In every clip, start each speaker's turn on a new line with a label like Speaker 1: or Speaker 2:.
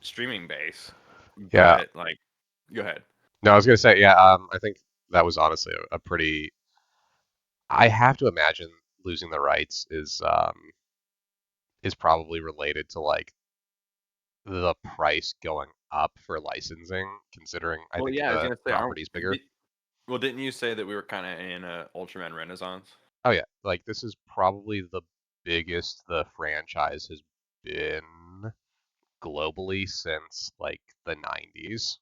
Speaker 1: streaming base,
Speaker 2: Yeah.
Speaker 1: but like, go ahead.
Speaker 2: No, I was gonna say, yeah. I think that was honestly a pretty. I have to imagine losing the rights is probably related to like the price going up for licensing, considering I
Speaker 1: Well,
Speaker 2: think
Speaker 1: yeah, I was
Speaker 2: the
Speaker 1: gonna say,
Speaker 2: property's bigger.
Speaker 1: well, didn't you say that we were kind of in a Ultraman renaissance?
Speaker 2: Oh yeah, like this is probably the biggest the franchise has been globally since like the 90s.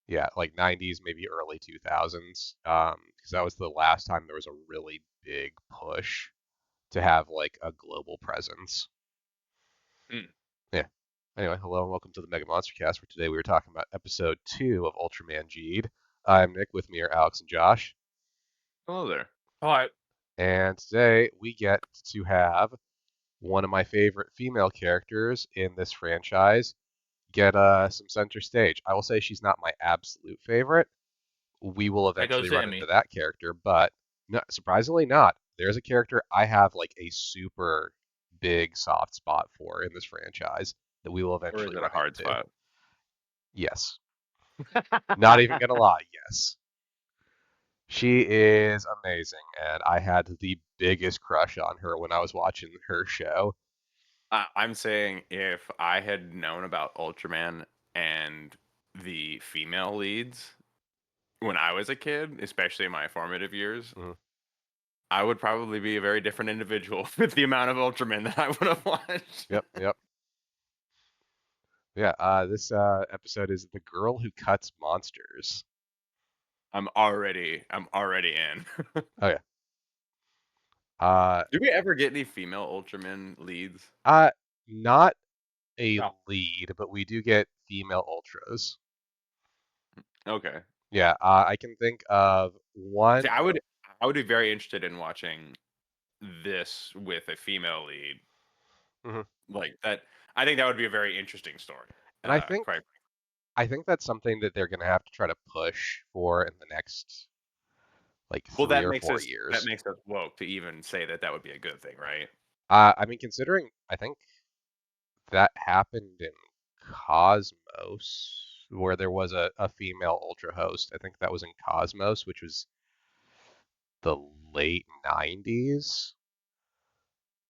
Speaker 2: Yeah, like 90s, maybe early 2000s. Because that was the last time there was a really big push to have like a global presence.
Speaker 1: Hmm.
Speaker 2: Yeah. Anyway, hello and welcome to the MegaMonsterCast, where today we were talking about episode 2 of Ultraman G'd. I'm Nick, with me are Alex and Josh,
Speaker 1: Hello there.
Speaker 3: All right.
Speaker 2: and today we get to have one of my favorite female characters in this franchise get some center stage. I will say she's not my absolute favorite. We will
Speaker 3: There
Speaker 2: eventually
Speaker 3: goes
Speaker 2: run into
Speaker 3: Emmy.
Speaker 2: that character, but no, surprisingly not. There's a character I have like a super big soft spot for in this franchise that we will
Speaker 1: Or is
Speaker 2: eventually
Speaker 1: it a
Speaker 2: run
Speaker 1: hard
Speaker 2: into.
Speaker 1: spot?
Speaker 2: Yes. Not even gonna lie, yes. She is amazing, and I had the biggest crush on her when I was watching her show.
Speaker 1: I'm saying if I had known about Ultraman and the female leads when I was a kid, especially in my formative years,
Speaker 2: Mhm.
Speaker 1: I would probably be a very different individual with the amount of Ultraman that I would have watched.
Speaker 2: Yep, yep. Yeah, this episode is The Girl Who Cuts Monsters.
Speaker 1: I'm already in.
Speaker 2: Oh yeah. Uh,
Speaker 1: Do we ever get any female Ultraman leads?
Speaker 2: uh, not a
Speaker 3: No.
Speaker 2: lead, but we do get female ultras.
Speaker 1: Okay.
Speaker 2: Yeah, I can think of
Speaker 1: See,
Speaker 2: one.
Speaker 1: I would be very interested in watching this with a female lead.
Speaker 2: Mhm.
Speaker 1: Like that, I think that would be a very interesting story.
Speaker 2: And I think
Speaker 1: Quite.
Speaker 2: I think that's something that they're gonna have to try to push for in the next like
Speaker 1: Well,
Speaker 2: 3 or 4
Speaker 1: that
Speaker 2: years.
Speaker 1: makes us woke to even say that that would be a good thing, right?
Speaker 2: I mean, considering I think that happened in Cosmos, where there was a female ultra host. I think that was in Cosmos, which was the late 90s.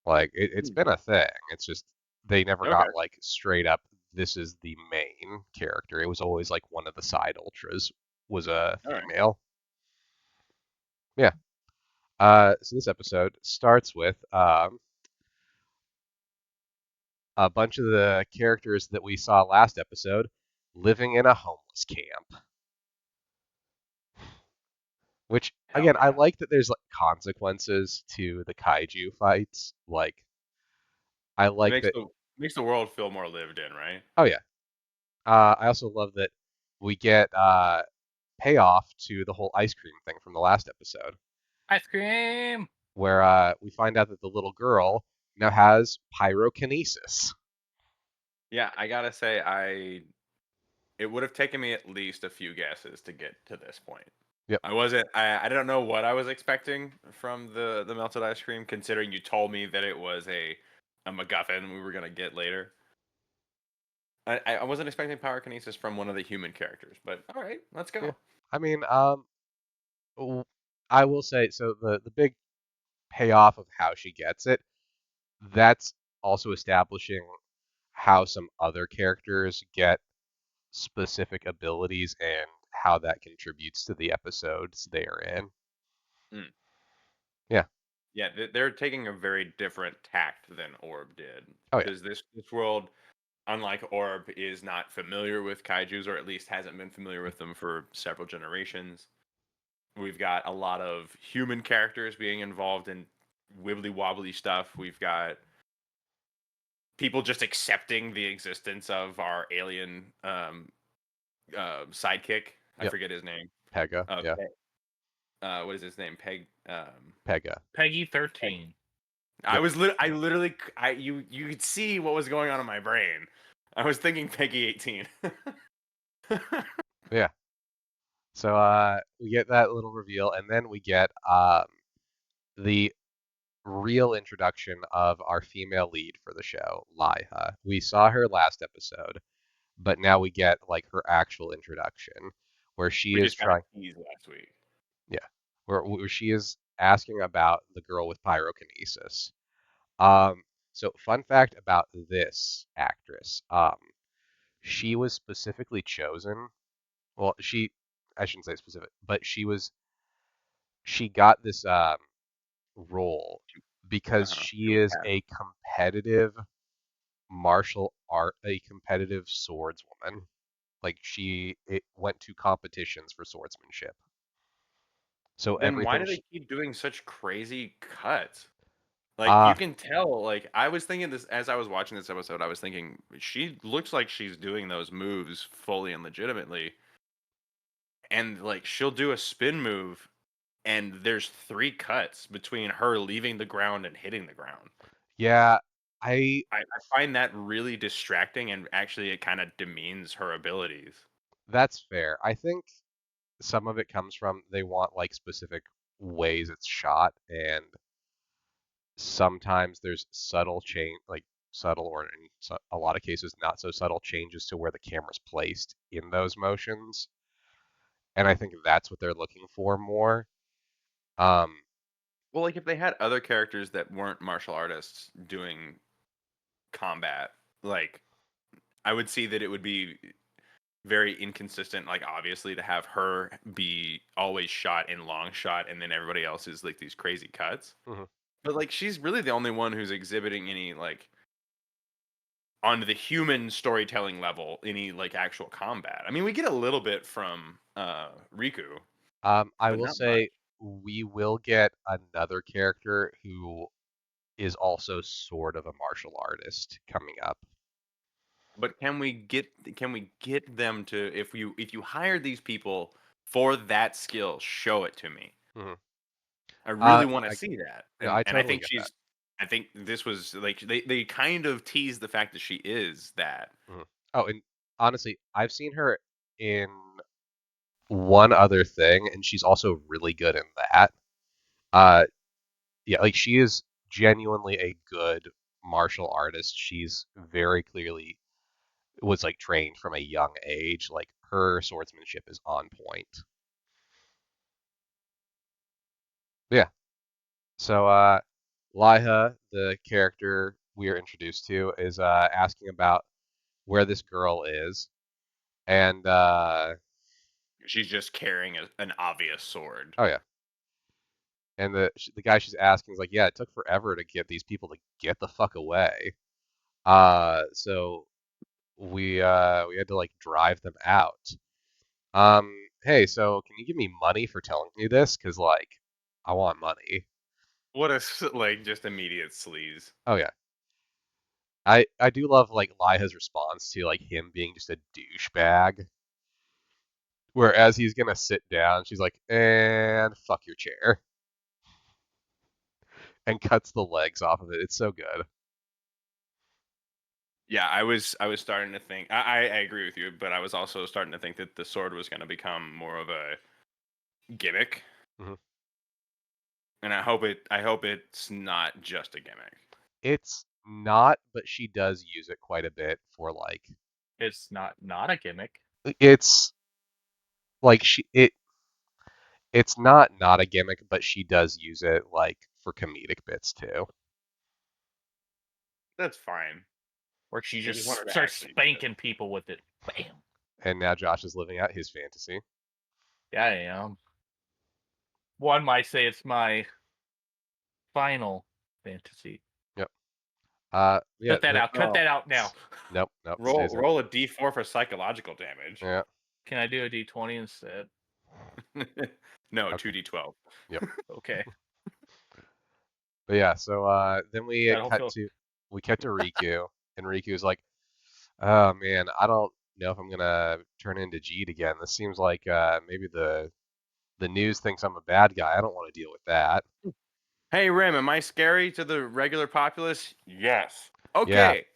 Speaker 2: Like it's
Speaker 1: Hmm.
Speaker 2: been a thing. It's just they never
Speaker 1: Okay.
Speaker 2: got like straight up. This is the main character. It was always like one of the side ultras was a
Speaker 1: All right.
Speaker 2: female. Yeah. So this episode starts with a bunch of the characters that we saw last episode living in a homeless camp. Which
Speaker 3: Hell
Speaker 2: again, I
Speaker 3: yeah.
Speaker 2: like that there's like consequences to the kaiju fights. Like I
Speaker 1: It
Speaker 2: like that.
Speaker 1: makes the world feel more lived in, right?
Speaker 2: Oh yeah. I also love that we get payoff to the whole ice cream thing from the last episode,
Speaker 3: Ice cream.
Speaker 2: where we find out that the little girl now has pyrokinesis.
Speaker 1: Yeah, I gotta say, it would have taken me at least a few guesses to get to this point.
Speaker 2: Yep.
Speaker 1: I don't know what I was expecting from the melted ice cream, considering you told me that it was a MacGuffin we were gonna get later. I wasn't expecting pyrokinesis from one of the human characters, but all right, let's
Speaker 2: Yeah.
Speaker 1: go.
Speaker 2: I mean, I will say so. The big payoff of how she gets it, that's also establishing how some other characters get specific abilities and how that contributes to the episodes they are in.
Speaker 1: Mm.
Speaker 2: Yeah.
Speaker 1: Yeah, they're taking a very different tact than Orb did,
Speaker 2: Oh yeah.
Speaker 1: because this world, unlike Orb, is not familiar with kaiju's, or at least hasn't been familiar with them for several generations. We've got a lot of human characters being involved in wibbly wobbly stuff. We've got people just accepting the existence of our alien sidekick. I
Speaker 2: Yep.
Speaker 1: forget his name.
Speaker 2: Pega. Yeah.
Speaker 1: What is his name?
Speaker 2: Pega.
Speaker 3: Peggy
Speaker 1: Peg.
Speaker 3: 13.
Speaker 1: I
Speaker 2: Yep.
Speaker 1: was I literally you could see what was going on in my brain. I was thinking Peggy 18.
Speaker 2: Yeah. So we get that little reveal, and then we get the real introduction of our female lead for the show, Liha. We saw her last episode, but now we get like her actual introduction, where she
Speaker 1: We
Speaker 2: is
Speaker 1: just got a
Speaker 2: trying,
Speaker 1: tease last week.
Speaker 2: yeah, where she is asking about the girl with pyrokinesis. Um, so fun fact about this actress, she was specifically chosen. Well, I shouldn't say specific, but she got this role because
Speaker 1: She
Speaker 2: she
Speaker 1: was
Speaker 2: is
Speaker 1: cast.
Speaker 2: a competitive swordswoman. Like it went to competitions for swordsmanship. So
Speaker 1: Then why
Speaker 2: everything
Speaker 1: do they keep doing such crazy cuts? Like you
Speaker 2: uh
Speaker 1: can tell. Like I was thinking this as I was watching this episode. I was thinking she looks like she's doing those moves fully and legitimately, and like she'll do a spin move, and there's 3 cuts between her leaving the ground and hitting the ground.
Speaker 2: yeah, I
Speaker 1: I find that really distracting, and actually it kind of demeans her abilities.
Speaker 2: that's fair. I think some of it comes from they want like specific ways it's shot, and sometimes there's subtle change, like subtle or in a lot of cases not so subtle changes to where the camera's placed in those motions, and I think that's what they're looking for more. Um,
Speaker 1: Well, like if they had other characters that weren't martial artists doing combat, like I would see that it would be very inconsistent, like obviously to have her be always shot in long shot and then everybody else is like these crazy cuts.
Speaker 2: mhm.
Speaker 1: But like she's really the only one who's exhibiting any like on the human storytelling level, any like actual combat. I mean, we get a little bit from Riku,
Speaker 2: I
Speaker 1: but
Speaker 2: will
Speaker 1: not much.
Speaker 2: say we will get another character who is also sort of a martial artist coming up.
Speaker 1: But can we get them to if you hire these people for that skill, show it to me.
Speaker 2: Mhm.
Speaker 1: I really want to
Speaker 2: I
Speaker 1: see that.
Speaker 2: no, I
Speaker 1: And I
Speaker 2: totally
Speaker 1: think
Speaker 2: get that.
Speaker 1: I think this was like they kind of tease the fact that she is that.
Speaker 2: Mhm. Oh, and honestly, I've seen her in one other thing, and she's also really good in that. Uh, yeah, like she is genuinely a good martial artist. She's very clearly was like trained from a young age. Like her swordsmanship is on point. Yeah. So Liha, the character we are introduced to, is asking about where this girl is, and
Speaker 1: She's just carrying an obvious sword.
Speaker 2: oh yeah, and the guy she's asking is like, yeah, it took forever to get these people to get the fuck away. So we had to like drive them out. Hey, so can you give me money for telling me this? Cause like I want money.
Speaker 1: What a like just immediate sleaze.
Speaker 2: Oh yeah. I do love like Liha's response to like him being just a douchebag. Whereas he's gonna sit down, she's like, and fuck your chair, and cuts the legs off of it. It's so good.
Speaker 1: Yeah, I was starting to think I agree with you, but I was also starting to think that the sword was going to become more of a gimmick,
Speaker 2: Mhm.
Speaker 1: and I hope it's not just a gimmick.
Speaker 2: It's not, but she does use it quite a bit for like
Speaker 3: It's not a gimmick.
Speaker 2: it's like it's not a gimmick, but she does use it like for comedic bits too.
Speaker 1: That's fine.
Speaker 3: Where she
Speaker 1: I just
Speaker 3: just
Speaker 1: wanted to
Speaker 3: starts
Speaker 1: actually use it.
Speaker 3: spanking people with it. Bam.
Speaker 2: And now Josh is living out his fantasy.
Speaker 3: Yeah, I am. One might say it's my final fantasy.
Speaker 2: Yep. Yeah.
Speaker 3: Cut that out. Cut
Speaker 1: Oh,
Speaker 3: that out now.
Speaker 2: Nope. Stays in.
Speaker 1: roll a d4 for psychological damage.
Speaker 2: Yeah.
Speaker 3: Can I do a D20 instead?
Speaker 1: No,
Speaker 2: Okay.
Speaker 1: 2d12.
Speaker 2: Yep.
Speaker 3: Okay.
Speaker 2: But yeah. So then
Speaker 3: That'll feel.
Speaker 2: we cut to Riku, and Riku's like, oh man, I don't know if I'm gonna turn into Jeet again. This seems like maybe the news thinks I'm a bad guy. I don't want to deal with that.
Speaker 1: Hey Rim, am I scary to the regular populace? Yes.
Speaker 2: Yeah.
Speaker 1: Okay.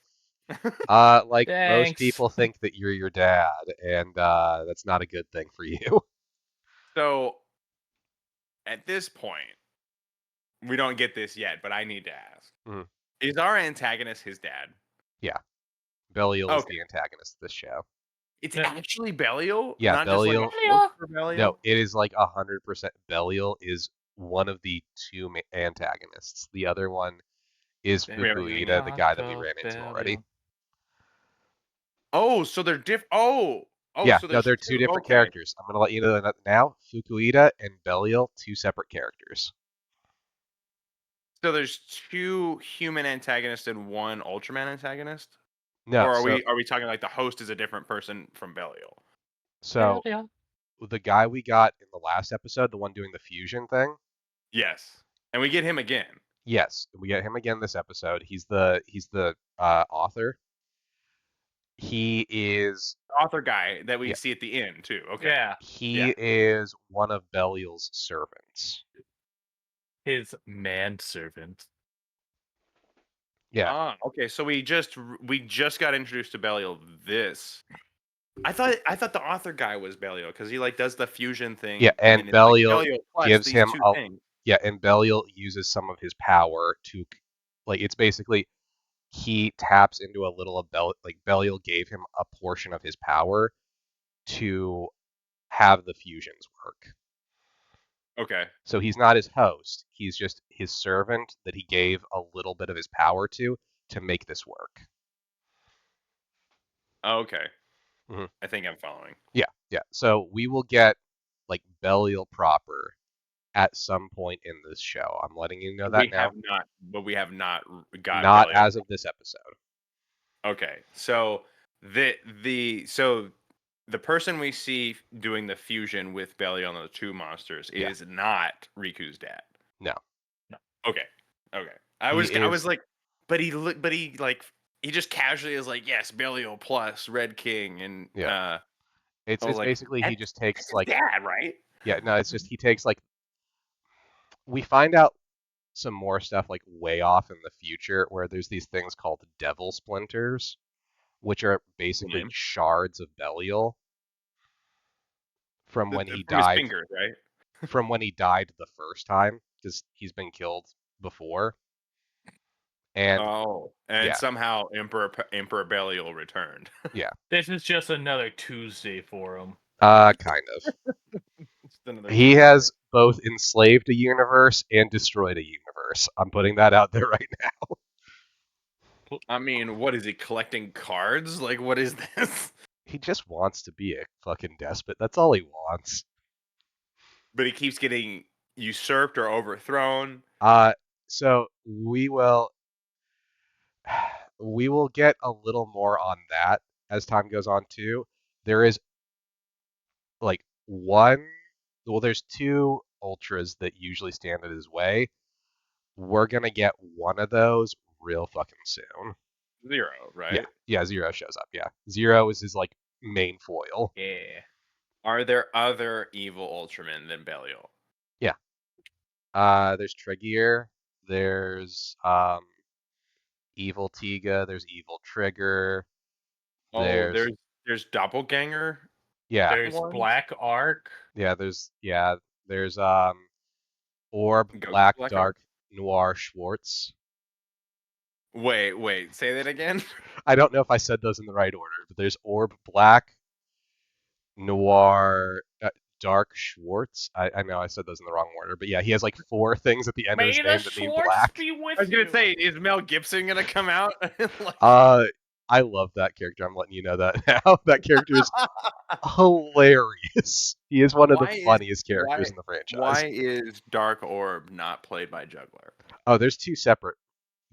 Speaker 2: Like most
Speaker 3: Thanks.
Speaker 2: people think that you're your dad, and that's not a good thing for you.
Speaker 1: So at this point, we don't get this yet, but I need to ask.
Speaker 2: Mhm.
Speaker 1: Is our antagonist his dad?
Speaker 2: Belial is
Speaker 1: Okay.
Speaker 2: the antagonist of this show.
Speaker 1: It's
Speaker 3: Yeah.
Speaker 1: actually Belial?
Speaker 2: Yeah,
Speaker 1: Not just like a
Speaker 2: Belial.
Speaker 1: host for Belial?
Speaker 2: No, it is like 100% Belial is one of the two antagonists. The other one is
Speaker 1: We haven't seen
Speaker 2: Fukuida, the guy that we
Speaker 3: Taco
Speaker 2: ran into already.
Speaker 3: Bell.
Speaker 1: Oh, so they're Oh,
Speaker 2: Yeah,
Speaker 1: so
Speaker 2: no,
Speaker 1: there's
Speaker 2: they're two different
Speaker 1: okay.
Speaker 2: characters. I'm gonna let you know that now. Fukuida and Belial, two separate characters.
Speaker 1: So there's two human antagonists and one Ultraman antagonist?
Speaker 2: No,
Speaker 1: Or are
Speaker 2: so
Speaker 1: we talking like the host is a different person from Belial?
Speaker 2: so
Speaker 3: Bell.
Speaker 2: the guy we got in the last episode, the one doing the fusion thing.
Speaker 1: Yes. And we get him again.
Speaker 2: Yes, we get him again this episode. He's the author. He is
Speaker 1: Author guy that we
Speaker 2: yeah,
Speaker 1: see at the end too. Okay.
Speaker 3: Yeah.
Speaker 2: he is one of Belial's servants.
Speaker 3: His manservant.
Speaker 2: Yeah.
Speaker 1: Okay. So we just got introduced to Belial. I thought the author guy was Belial because he like does the fusion thing.
Speaker 2: Yeah, and
Speaker 1: then it's like
Speaker 2: Belial
Speaker 1: plus
Speaker 2: gives
Speaker 1: these
Speaker 2: him
Speaker 1: two
Speaker 2: a
Speaker 1: things.
Speaker 2: yeah, and Belial uses some of his power to like it's basically he taps into a little of Belial gave him a portion of his power to have the fusions work.
Speaker 1: Okay.
Speaker 2: So he's not his host. He's just his servant that he gave a little bit of his power to make this work.
Speaker 1: Okay.
Speaker 2: Mhm.
Speaker 1: I think I'm following.
Speaker 2: Yeah. So we will get like Belial proper at some point in this show. I'm letting you know that now.
Speaker 1: We have not got
Speaker 2: Not
Speaker 1: Belial.
Speaker 2: as of this episode.
Speaker 1: Okay. So the person we see doing the fusion with Belial and the two monsters
Speaker 2: Yeah.
Speaker 1: is not Riku's dad.
Speaker 2: No.
Speaker 1: Okay. I
Speaker 2: He
Speaker 1: was
Speaker 2: is-
Speaker 1: like, but he just casually is like, yes, Belial plus Red King, and
Speaker 2: Yeah. It's
Speaker 1: I was like,
Speaker 2: basically he just takes
Speaker 1: that's his
Speaker 2: like
Speaker 1: dad, right?
Speaker 2: yeah, no, it's just he takes like we find out some more stuff like way off in the future where there's these things called devil splinters, which are basically
Speaker 1: Name?
Speaker 2: shards of Belial from when he
Speaker 1: From his
Speaker 2: died
Speaker 1: fingers, right?
Speaker 2: from when he died the first time because he's been killed before. And
Speaker 1: and
Speaker 2: yeah.
Speaker 1: somehow Emperor Belial returned.
Speaker 2: Yeah.
Speaker 3: This is just another Tuesday for him.
Speaker 2: Kind of.
Speaker 1: Just another
Speaker 2: He
Speaker 1: Tuesday.
Speaker 2: has both enslaved a universe and destroyed a universe. I'm putting that out there right now.
Speaker 1: I mean, what is he collecting cards? Like, what is this?
Speaker 2: He just wants to be a fucking despot. That's all he wants.
Speaker 1: But he keeps getting usurped or overthrown.
Speaker 2: So we will get a little more on that as time goes on too. There is like there's two ultras that usually stand in his way. We're gonna get one of those real fucking soon.
Speaker 1: Zero, right?
Speaker 2: Yeah, Zero shows up. Yeah, Zero is his like main foil.
Speaker 3: Yeah.
Speaker 1: Are there other evil Ultramen than Belial?
Speaker 2: Yeah. There's Tregear. There's Evil Tiga. There's Evil Trigger.
Speaker 1: Oh, there's Doppelganger.
Speaker 2: Yeah.
Speaker 3: There's
Speaker 1: ones?
Speaker 3: Black Ark.
Speaker 2: Yeah. There's Orb,
Speaker 1: Go
Speaker 2: Black,
Speaker 1: Black
Speaker 2: Dark, Noir, Schwartz.
Speaker 1: Wait, say that again.
Speaker 2: I don't know if I said those in the right order, but there's Orb, Black, Noir, Dark, Schwartz. I know I said those in the wrong order, but yeah, he has like 4 things at the end of his
Speaker 3: May
Speaker 2: name
Speaker 3: the
Speaker 2: that mean
Speaker 3: Schwartz
Speaker 2: black.
Speaker 3: be with
Speaker 1: I was gonna
Speaker 3: you.
Speaker 1: say, is Mel Gibson gonna come out?
Speaker 2: I love that character. I'm letting you know that now. That character is hilarious. He is one of the funniest characters in the franchise.
Speaker 1: Why is Dark Orb not played by Juggler?
Speaker 2: Oh, there's 2 separate.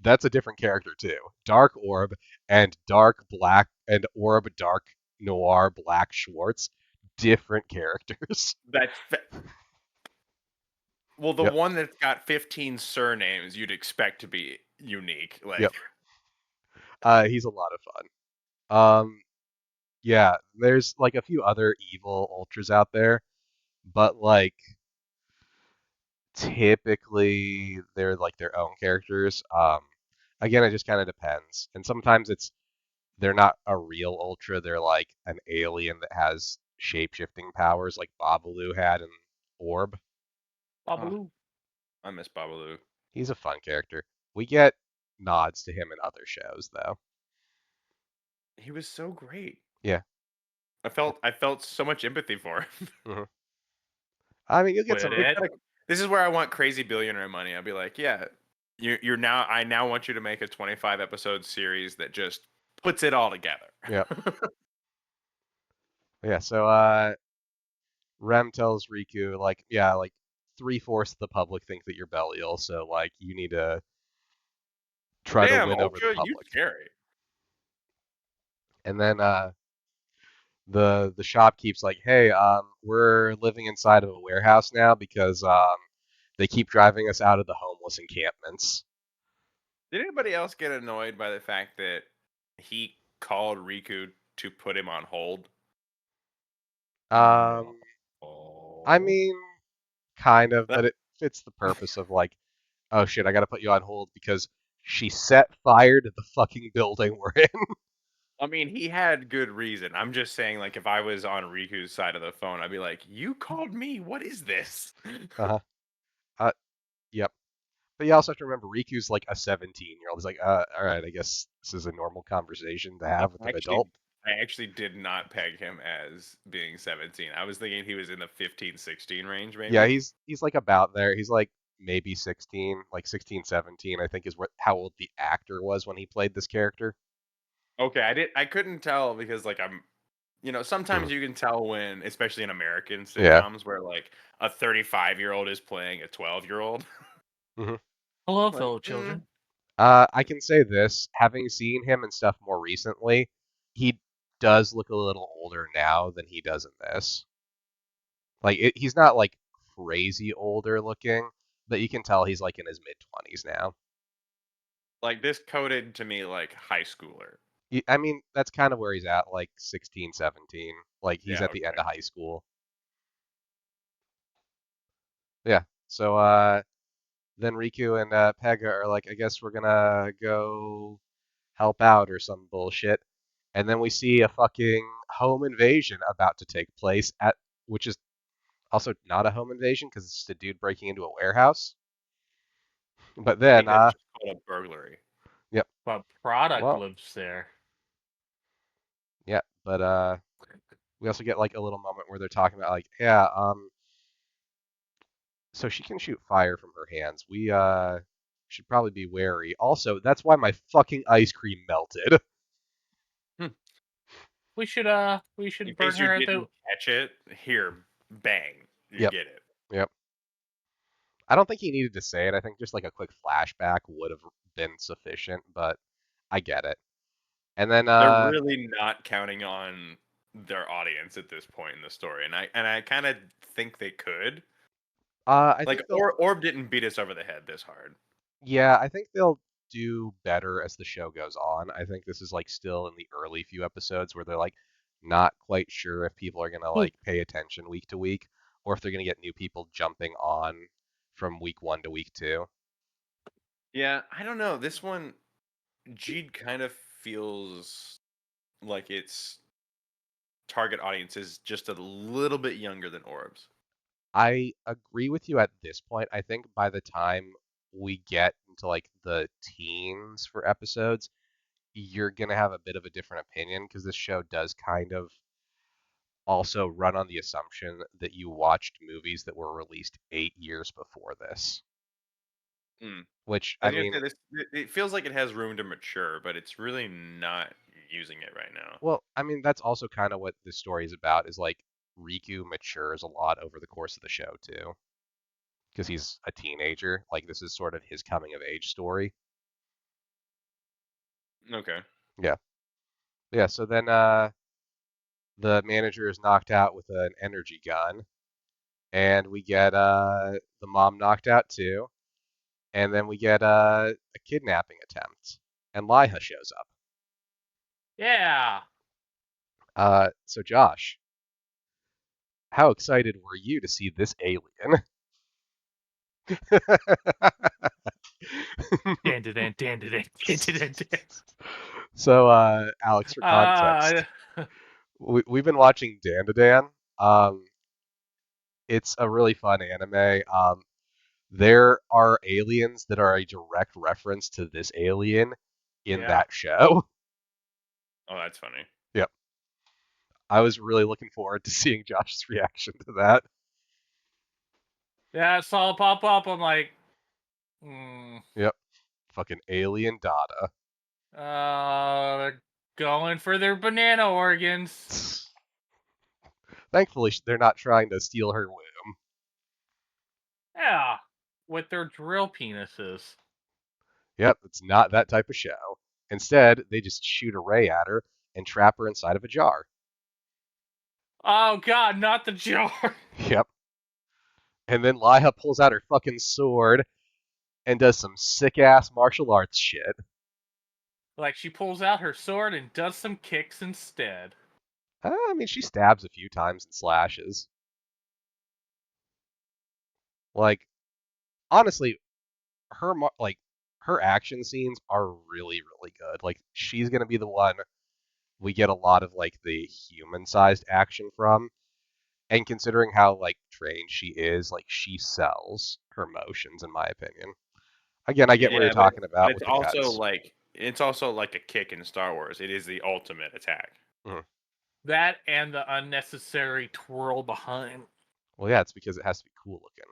Speaker 2: That's a different character too. Dark Orb and Dark Black and Orb Dark Noir Black Schwartz. Different characters.
Speaker 1: Well, the
Speaker 2: Yep.
Speaker 1: one that's got 15 surnames, you'd expect to be unique. Like,
Speaker 2: Yep. He's a lot of fun. Yeah, there's like a few other evil ultras out there, but like typically they're like their own characters. Again, it just kind of depends, and sometimes they're not a real ultra. They're like an alien that has shape-shifting powers, like Babalu had in Orb.
Speaker 3: Babaloo.
Speaker 1: I miss Babalu.
Speaker 2: He's a fun character. We get nods to him in other shows, though.
Speaker 1: He was so great.
Speaker 2: Yeah.
Speaker 1: I felt so much empathy for him.
Speaker 2: hmm I mean, you'll get
Speaker 3: With
Speaker 2: some.
Speaker 3: it.
Speaker 1: This is where I want crazy billionaire money. I'll be like, yeah, you're now. I now want you to make a 25 episode series that just puts it all together.
Speaker 2: Yeah. Yeah. So, Rem tells Riku, like, yeah, like 3/4 of the public think that you're Belial, so like you need to try to
Speaker 1: Damn,
Speaker 2: win over the
Speaker 1: Ultra, you
Speaker 2: public.
Speaker 1: scary.
Speaker 2: And then the shopkeep's like, hey, we're living inside of a warehouse now because they keep driving us out of the homeless encampments.
Speaker 1: Did anybody else get annoyed by the fact that he called Riku to put him on hold?
Speaker 2: Um, I
Speaker 3: Oh.
Speaker 2: mean, kind of,
Speaker 1: That-
Speaker 2: but it fits the purpose of like, oh shit, I gotta put you on hold because she set fire to the fucking building we're in.
Speaker 1: I mean, he had good reason. I'm just saying, like, if I was on Riku's side of the phone, I'd be like, "You called me. What is this?"
Speaker 2: Uh-huh. Yep. But you also have to remember Riku's like a 17-year-old. He's like, all right, I guess this is a normal conversation to have with an adult.
Speaker 1: I actually did not peg him as being 17. I was thinking he was in the 15, 16 range, maybe.
Speaker 2: Yeah, he's like about there. He's like maybe 16, like 16, 17, I think is how old the actor was when he played this character.
Speaker 1: Okay, I couldn't tell because like sometimes
Speaker 2: Mhm.
Speaker 1: you can tell when, especially in American
Speaker 2: Yeah.
Speaker 1: sitcoms, where like a 35-year-old is playing a 12-year-old.
Speaker 2: hmm
Speaker 3: Hello,
Speaker 1: Like,
Speaker 3: fellow children.
Speaker 2: I can say this, having seen him and stuff more recently, he does look a little older now than he does in this. Like he's not like crazy older looking, but you can tell he's like in his mid-20s now.
Speaker 1: like this coded to me like high schooler.
Speaker 2: I mean, that's kind of where he's at, like 16, 17. Like he's
Speaker 1: Yeah,
Speaker 2: at the end
Speaker 1: okay.
Speaker 2: of high school. Yeah. So then Riku and Pega are like, I guess we're gonna go help out or some bullshit. And then we see a fucking home invasion about to take place which is also not a home invasion because it's just a dude breaking into a warehouse. But
Speaker 1: I
Speaker 2: then,
Speaker 1: think that's just called a burglary.
Speaker 2: yep,
Speaker 3: But product
Speaker 2: well,
Speaker 3: lives there.
Speaker 2: yeah, but we also get like a little moment where they're talking about like, yeah, so she can shoot fire from her hands. We should probably be wary. Also, that's why my fucking ice cream melted.
Speaker 1: Hmm.
Speaker 3: We should
Speaker 1: In
Speaker 3: burn
Speaker 1: case you
Speaker 3: her at
Speaker 1: didn't
Speaker 3: the.
Speaker 1: catch it, here, bang, you
Speaker 2: Yep,
Speaker 1: get it.
Speaker 2: yep. I don't think he needed to say it. I think just like a quick flashback would have been sufficient, but I get it. And then
Speaker 1: They're really not counting on their audience at this point in the story, and I kind of think they could.
Speaker 2: I
Speaker 1: Like
Speaker 2: think they'll
Speaker 1: Orb didn't beat us over the head this hard.
Speaker 2: yeah, I think they'll do better as the show goes on. I think this is like still in the early few episodes where they're like not quite sure if people are gonna like pay attention week to week or if they're gonna get new people jumping on from week 1 to week 2.
Speaker 1: Yeah, I don't know. This one, Jeed kind of feels like its target audience is just a little bit younger than Orb's.
Speaker 2: I agree with you at this point. I think by the time we get into like the teens for episodes, you're gonna have a bit of a different opinion because this show does kind of also run on the assumption that you watched movies that were released 8 years before this.
Speaker 1: Mm.
Speaker 2: Which
Speaker 1: I
Speaker 2: I
Speaker 1: was gonna
Speaker 2: mean,
Speaker 1: say this. It feels like it has room to mature, but it's really not using it right now.
Speaker 2: well, I mean that's also kind of what this story is about. Is like Riku matures a lot over the course of the show too, because he's a teenager. Like this is sort of his coming of age story.
Speaker 1: Okay.
Speaker 2: Yeah, yeah. So then the manager is knocked out with an energy gun, and we get the mom knocked out too, and then we get a kidnapping attempt, and Liha shows up.
Speaker 3: Yeah.
Speaker 2: So Josh, how excited were you to see this alien?
Speaker 3: Dan dan dan dan dan dan dan.
Speaker 2: So, Alex, for context, we've been watching Dan. It's a really fun anime. there are aliens that are a direct reference to this alien in
Speaker 3: Yeah.
Speaker 2: that show.
Speaker 1: Oh, that's funny.
Speaker 2: Yep. I was really looking forward to seeing Josh's reaction to that.
Speaker 3: Yeah, I saw it pop up. I'm like,
Speaker 2: Yep. Fucking alien data.
Speaker 3: they're going for their banana organs.
Speaker 2: Thankfully, they're not trying to steal her womb.
Speaker 3: Yeah, with their drill penises.
Speaker 2: Yep, it's not that type of show. Instead, they just shoot a ray at her and trap her inside of a jar.
Speaker 3: Oh god, not the jar.
Speaker 2: Yep. And then Laya pulls out her fucking sword and does some sick ass martial arts shit.
Speaker 3: Like she pulls out her sword and does some kicks instead.
Speaker 2: I mean, she stabs a few times and slashes. Like, honestly, her action scenes are really, really good. Like, she's gonna be the one we get a lot of like the human-sized action from. And considering how like trained she is, like she sells her motions, in my opinion. Again, I get what you're
Speaker 1: Yeah,
Speaker 2: talking
Speaker 1: but
Speaker 2: about
Speaker 1: it's
Speaker 2: with the
Speaker 1: also
Speaker 2: cuts.
Speaker 1: like a kick in Star Wars. It is the ultimate attack.
Speaker 3: That and the unnecessary twirl behind.
Speaker 2: Well, yeah, it's because it has to be cool looking.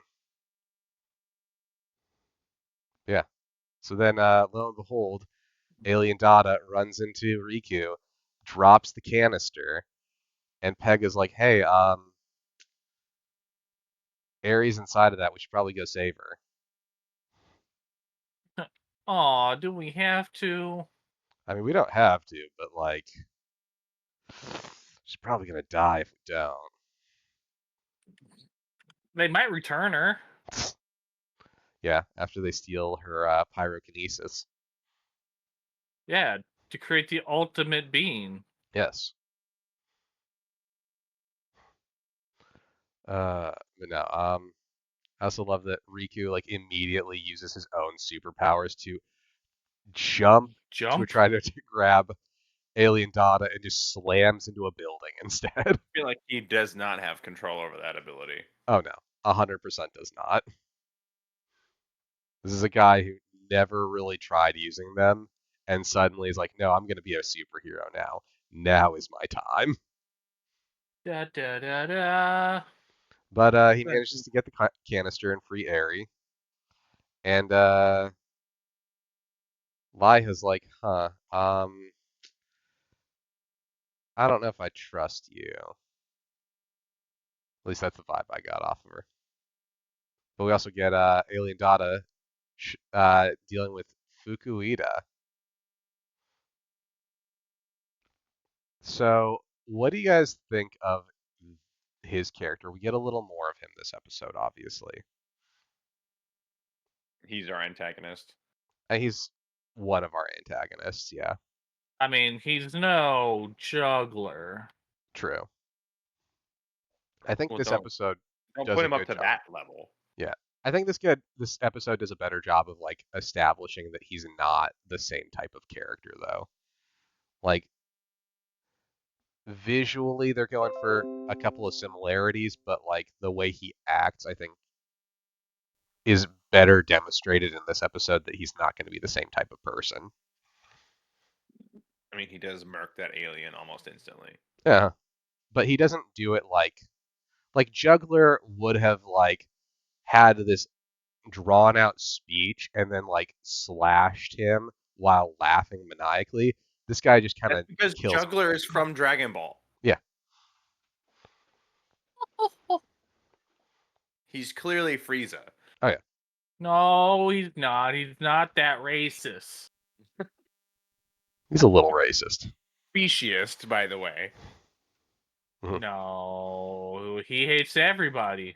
Speaker 2: Yeah. So then, lo and behold, Alien Dada runs into Riku, drops the canister, and Peg is like, "Hey, Ares inside of that. We should probably go save her."
Speaker 3: Aw, do we have to?
Speaker 2: I mean, we don't have to, but like, she's probably gonna die if we don't.
Speaker 3: They might return her.
Speaker 2: Yeah, after they steal her pyrokinesis.
Speaker 3: Yeah, to create the ultimate being.
Speaker 2: Yes. But no, I also love that Riku like immediately uses his own superpowers to jump to
Speaker 3: Jump?
Speaker 2: try to grab Alien Dada and just slams into a building instead.
Speaker 1: I feel like he does not have control over that ability.
Speaker 2: Oh no, 100% does not. This is a guy who never really tried using them, and suddenly is like, no, I'm gonna be a superhero now. Now is my time.
Speaker 3: Da da da da.
Speaker 2: But he manages to get the canister and free Aerie, and Liha's like, huh, I don't know if I trust you. At least that's the vibe I got off of her. But we also get Alien Dada dealing with Fukuida. So, what do you guys think of his character? We get a little more of him this episode, obviously.
Speaker 1: He's our antagonist.
Speaker 2: And he's one of our antagonists, yeah.
Speaker 3: I mean, he's no juggler.
Speaker 2: True. I think
Speaker 1: Well,
Speaker 2: this episode
Speaker 1: don't
Speaker 2: does
Speaker 1: put
Speaker 2: a
Speaker 1: him up
Speaker 2: good
Speaker 1: to
Speaker 2: job.
Speaker 1: that level.
Speaker 2: Yeah. I think this episode does a better job of like establishing that he's not the same type of character though. Like visually they're going for a couple of similarities, but like the way he acts, I think is better demonstrated in this episode that he's not going to be the same type of person.
Speaker 1: I mean, he does murk that alien almost instantly.
Speaker 2: Yeah. But he doesn't do it like Juggler would have like had this drawn out speech and then like slashed him while laughing maniacally. This guy just kind
Speaker 1: That's
Speaker 2: of
Speaker 1: because
Speaker 2: kills him.
Speaker 1: Juggler is from Dragon Ball.
Speaker 2: Yeah.
Speaker 1: He's clearly Frieza.
Speaker 2: Oh yeah.
Speaker 3: No, he's not. He's not that racist.
Speaker 2: He's a little racist.
Speaker 1: Speciest, by the way.
Speaker 3: No, he hates everybody.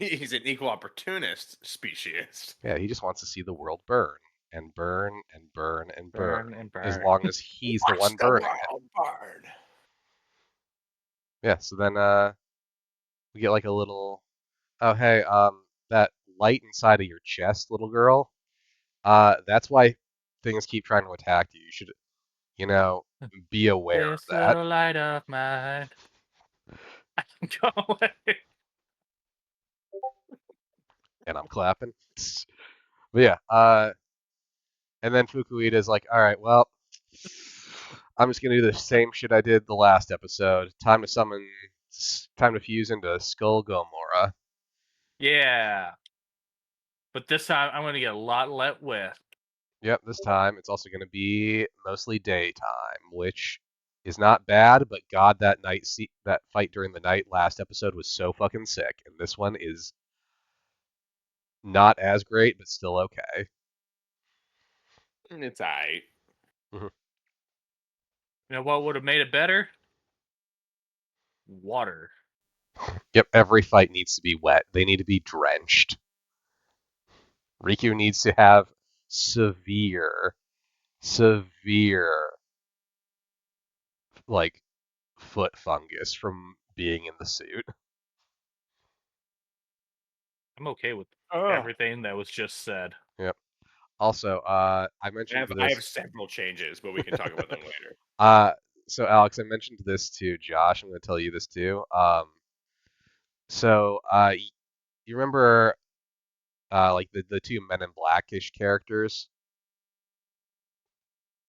Speaker 1: He's an equal opportunist speciest.
Speaker 2: Yeah, he just wants to see the world burn and burn and burn and burn,
Speaker 3: Burn and burn.
Speaker 2: as long as he's the one burning it.
Speaker 1: Burn.
Speaker 2: Yeah, so then we get like a little, oh hey, that light inside of your chest, little girl, that's why things keep trying to attack you. You should, be aware of
Speaker 3: This
Speaker 2: that.
Speaker 3: little light of mine. Go away.
Speaker 2: and I'm clapping. But yeah, and then Fukuida's like, all right, well, I'm just gonna do the same shit I did the last episode. Time to fuse into Skull Gomorrah.
Speaker 3: Yeah. But this time I'm gonna get a lot let with.
Speaker 2: Yep, this time it's also gonna be mostly daytime, which is not bad, but God, that fight during the night last episode was so fucking sick, and this one is not as great, but still okay.
Speaker 1: It's alright.
Speaker 3: You know what would have made it better? Water.
Speaker 2: Yep, every fight needs to be wet. They need to be drenched. Riku needs to have severe, like, foot fungus from being in the suit.
Speaker 3: I'm okay with
Speaker 1: Oh.
Speaker 3: everything that was just said.
Speaker 2: Yep. Also, I mentioned
Speaker 1: I
Speaker 2: this.
Speaker 1: have several changes, but we can talk about them later.
Speaker 2: So Alex, I mentioned this to Josh. I'm going to tell you this too. You remember, like the two Men in Blackish characters,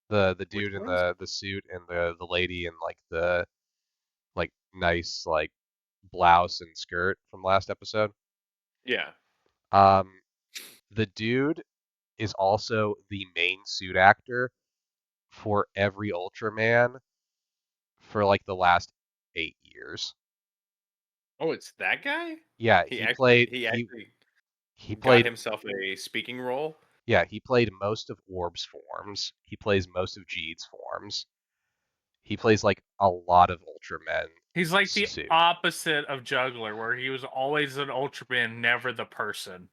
Speaker 2: the
Speaker 1: Which
Speaker 2: dude in
Speaker 1: ones?
Speaker 2: the suit and the lady in like the like nice like blouse and skirt from last episode.
Speaker 1: Yeah.
Speaker 2: Um, the dude is also the main suit actor for every Ultraman for like the last 8 years.
Speaker 1: Oh, it's that guy?
Speaker 2: Yeah,
Speaker 1: He
Speaker 2: he
Speaker 1: actually
Speaker 2: played
Speaker 1: he
Speaker 2: he
Speaker 1: actually
Speaker 2: he
Speaker 1: got
Speaker 2: played
Speaker 1: himself a speaking role.
Speaker 2: yeah, he played most of Orb's forms. He plays most of Jeed's forms. He plays like a lot of Ultramen
Speaker 3: He's like the
Speaker 2: suit.
Speaker 3: opposite of Juggler, where he was always an Ultraman, never the person.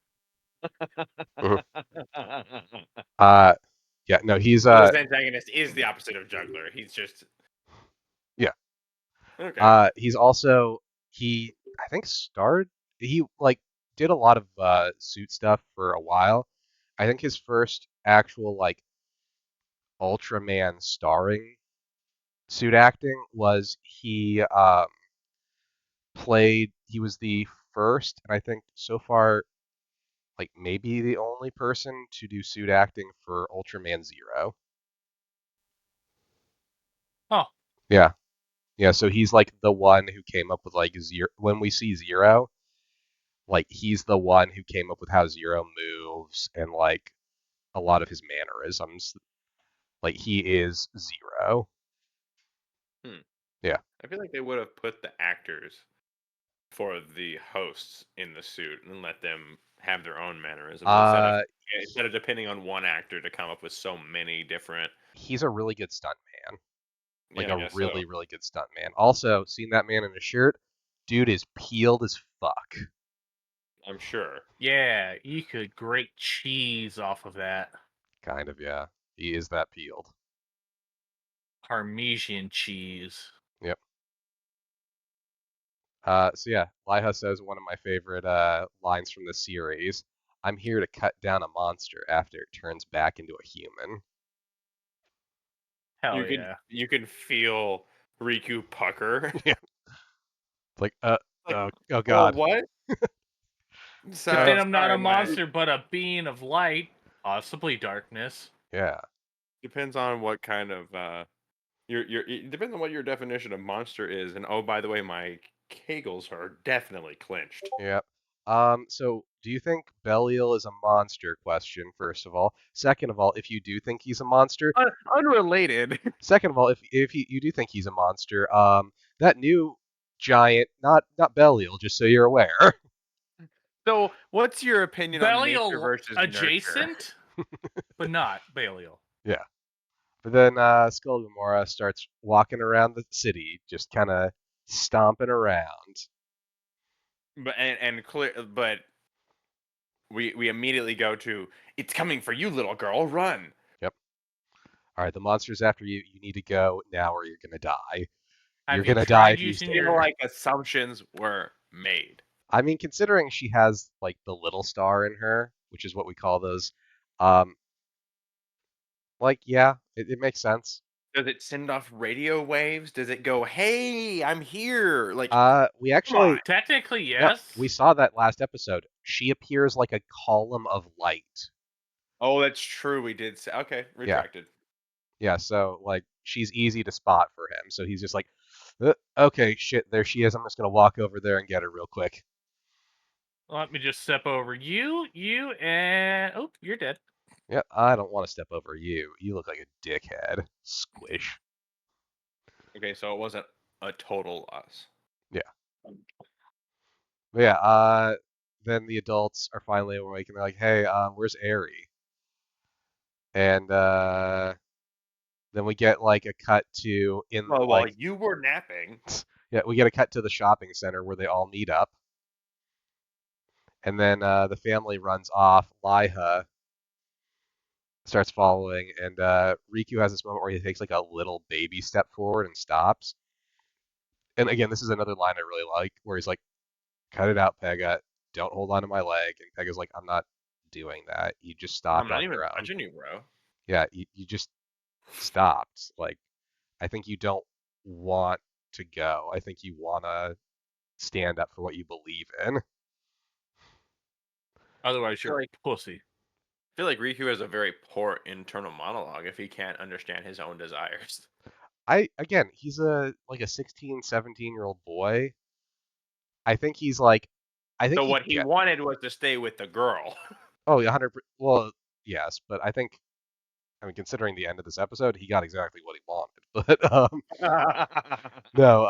Speaker 2: Mhm. Uh yeah, no, he's
Speaker 1: So his antagonist is the opposite of Juggler. He's just
Speaker 2: yeah.
Speaker 1: okay.
Speaker 2: He's also I think he like did a lot of suit stuff for a while. I think his first actual like Ultraman starring suit acting was he was the first and I think so far like maybe the only person to do suit acting for Ultraman Zero.
Speaker 3: Oh,
Speaker 2: Yeah. Yeah, so he's like the one who came up with like Zero when we see Zero, like he's the one who came up with how Zero moves and like a lot of his mannerisms. Like he is Zero.
Speaker 1: Hmm.
Speaker 2: Yeah.
Speaker 1: I feel like they would have put the actors for the hosts in the suit and let them have their own mannerisms
Speaker 2: Uh
Speaker 1: instead of depending on one actor to come up with so many different.
Speaker 2: he's a really good stunt man. Like
Speaker 1: Yeah, I
Speaker 2: a
Speaker 1: guess so.
Speaker 2: really, really good stunt man. Also, seen that man in a shirt? Dude is peeled as fuck.
Speaker 1: I'm sure.
Speaker 3: yeah, you could grate cheese off of that.
Speaker 2: Kind of, yeah. He is that peeled.
Speaker 3: Parmesan cheese.
Speaker 2: Yep. So yeah, Liha says one of my favorite lines from the series. I'm here to cut down a monster after it turns back into a human.
Speaker 3: Hell yeah.
Speaker 1: You can feel Riku pucker.
Speaker 2: Yeah. It's like,
Speaker 1: Like,
Speaker 2: oh
Speaker 1: well,
Speaker 2: god.
Speaker 1: what?
Speaker 3: Good thing
Speaker 1: So
Speaker 3: I'm not
Speaker 1: sorry,
Speaker 3: a monster, but a being of light, possibly darkness.
Speaker 2: Yeah.
Speaker 1: depends on what kind of it depends on what your definition of monster is. And oh, by the way, my kegels are definitely clenched.
Speaker 2: Yep. So do you think Belial is a monster? Question, first of all. Second of all, if you do think he's a monster,
Speaker 1: Unrelated.
Speaker 2: second of all, if you do think he's a monster, that new giant, not Belial, just so you're aware.
Speaker 1: So, what's your opinion on nature
Speaker 3: Belial
Speaker 1: versus nurture?
Speaker 3: adjacent, but not Belial.
Speaker 2: Yeah. But then Skull Gamora starts walking around the city, just kind of stomping around.
Speaker 1: And clear, but we immediately go to it's coming for you, little girl. Run.
Speaker 2: Yep. All right, the monster's after you. You need to go now, or you're gonna die. You're
Speaker 3: Have you
Speaker 2: gonna die
Speaker 3: tried
Speaker 2: if you
Speaker 3: using
Speaker 2: stay.
Speaker 1: Feel
Speaker 3: your?
Speaker 1: like assumptions were made.
Speaker 2: I mean, considering she has like the little star in her, which is what we call those, um, like yeah, it makes sense.
Speaker 1: Does it send off radio waves? Does it go, "Hey, I'm here"? Like,
Speaker 2: We
Speaker 1: come on.
Speaker 2: actually
Speaker 3: Technically,
Speaker 2: yeah,
Speaker 3: yes.
Speaker 2: we saw that last episode. She appears like a column of light.
Speaker 1: Oh, that's true. We did say. Okay,
Speaker 2: Yeah.
Speaker 1: retracted.
Speaker 2: Yeah, so like she's easy to spot for him. So he's just like, okay, shit, there she is. I'm just gonna walk over there and get her real quick.
Speaker 3: Let me just step over you, and oh, you're dead.
Speaker 2: Yeah, I don't want to step over you. You look like a dickhead. Squish.
Speaker 1: Okay, so it wasn't a total loss.
Speaker 2: Yeah. But yeah, then the adults are finally awake and they're like, hey, where's Aerie? And then we get like a cut to
Speaker 1: Well, while
Speaker 2: like
Speaker 1: you were napping.
Speaker 2: yeah, we get a cut to the shopping center where they all meet up. And then the family runs off. Liha starts following, and Riku has this moment where he takes like a little baby step forward and stops. And again, this is another line I really like, where he's like, "Cut it out, Pega. Don't hold on to my leg." And Pega's like, "I'm not doing that. You just
Speaker 1: I'm
Speaker 2: stopped
Speaker 1: not
Speaker 2: on
Speaker 1: even
Speaker 2: your own.
Speaker 1: touching you, bro.
Speaker 2: Yeah, you just stopped. Like, I think you don't want to go. I think you want to stand up for what you believe in."
Speaker 3: Otherwise,
Speaker 1: feel
Speaker 3: you're
Speaker 1: like-
Speaker 3: a pussy.
Speaker 1: I feel like Riku has a very poor internal monologue if he can't understand his own desires.
Speaker 2: Again, he's a like a 16, 17-year-old boy. I think he's like, I think
Speaker 1: So what he
Speaker 2: get.
Speaker 1: wanted was to stay with the girl.
Speaker 2: Oh, 100. Well, yes, but I think, I mean, considering the end of this episode, he got exactly what he wanted. But no,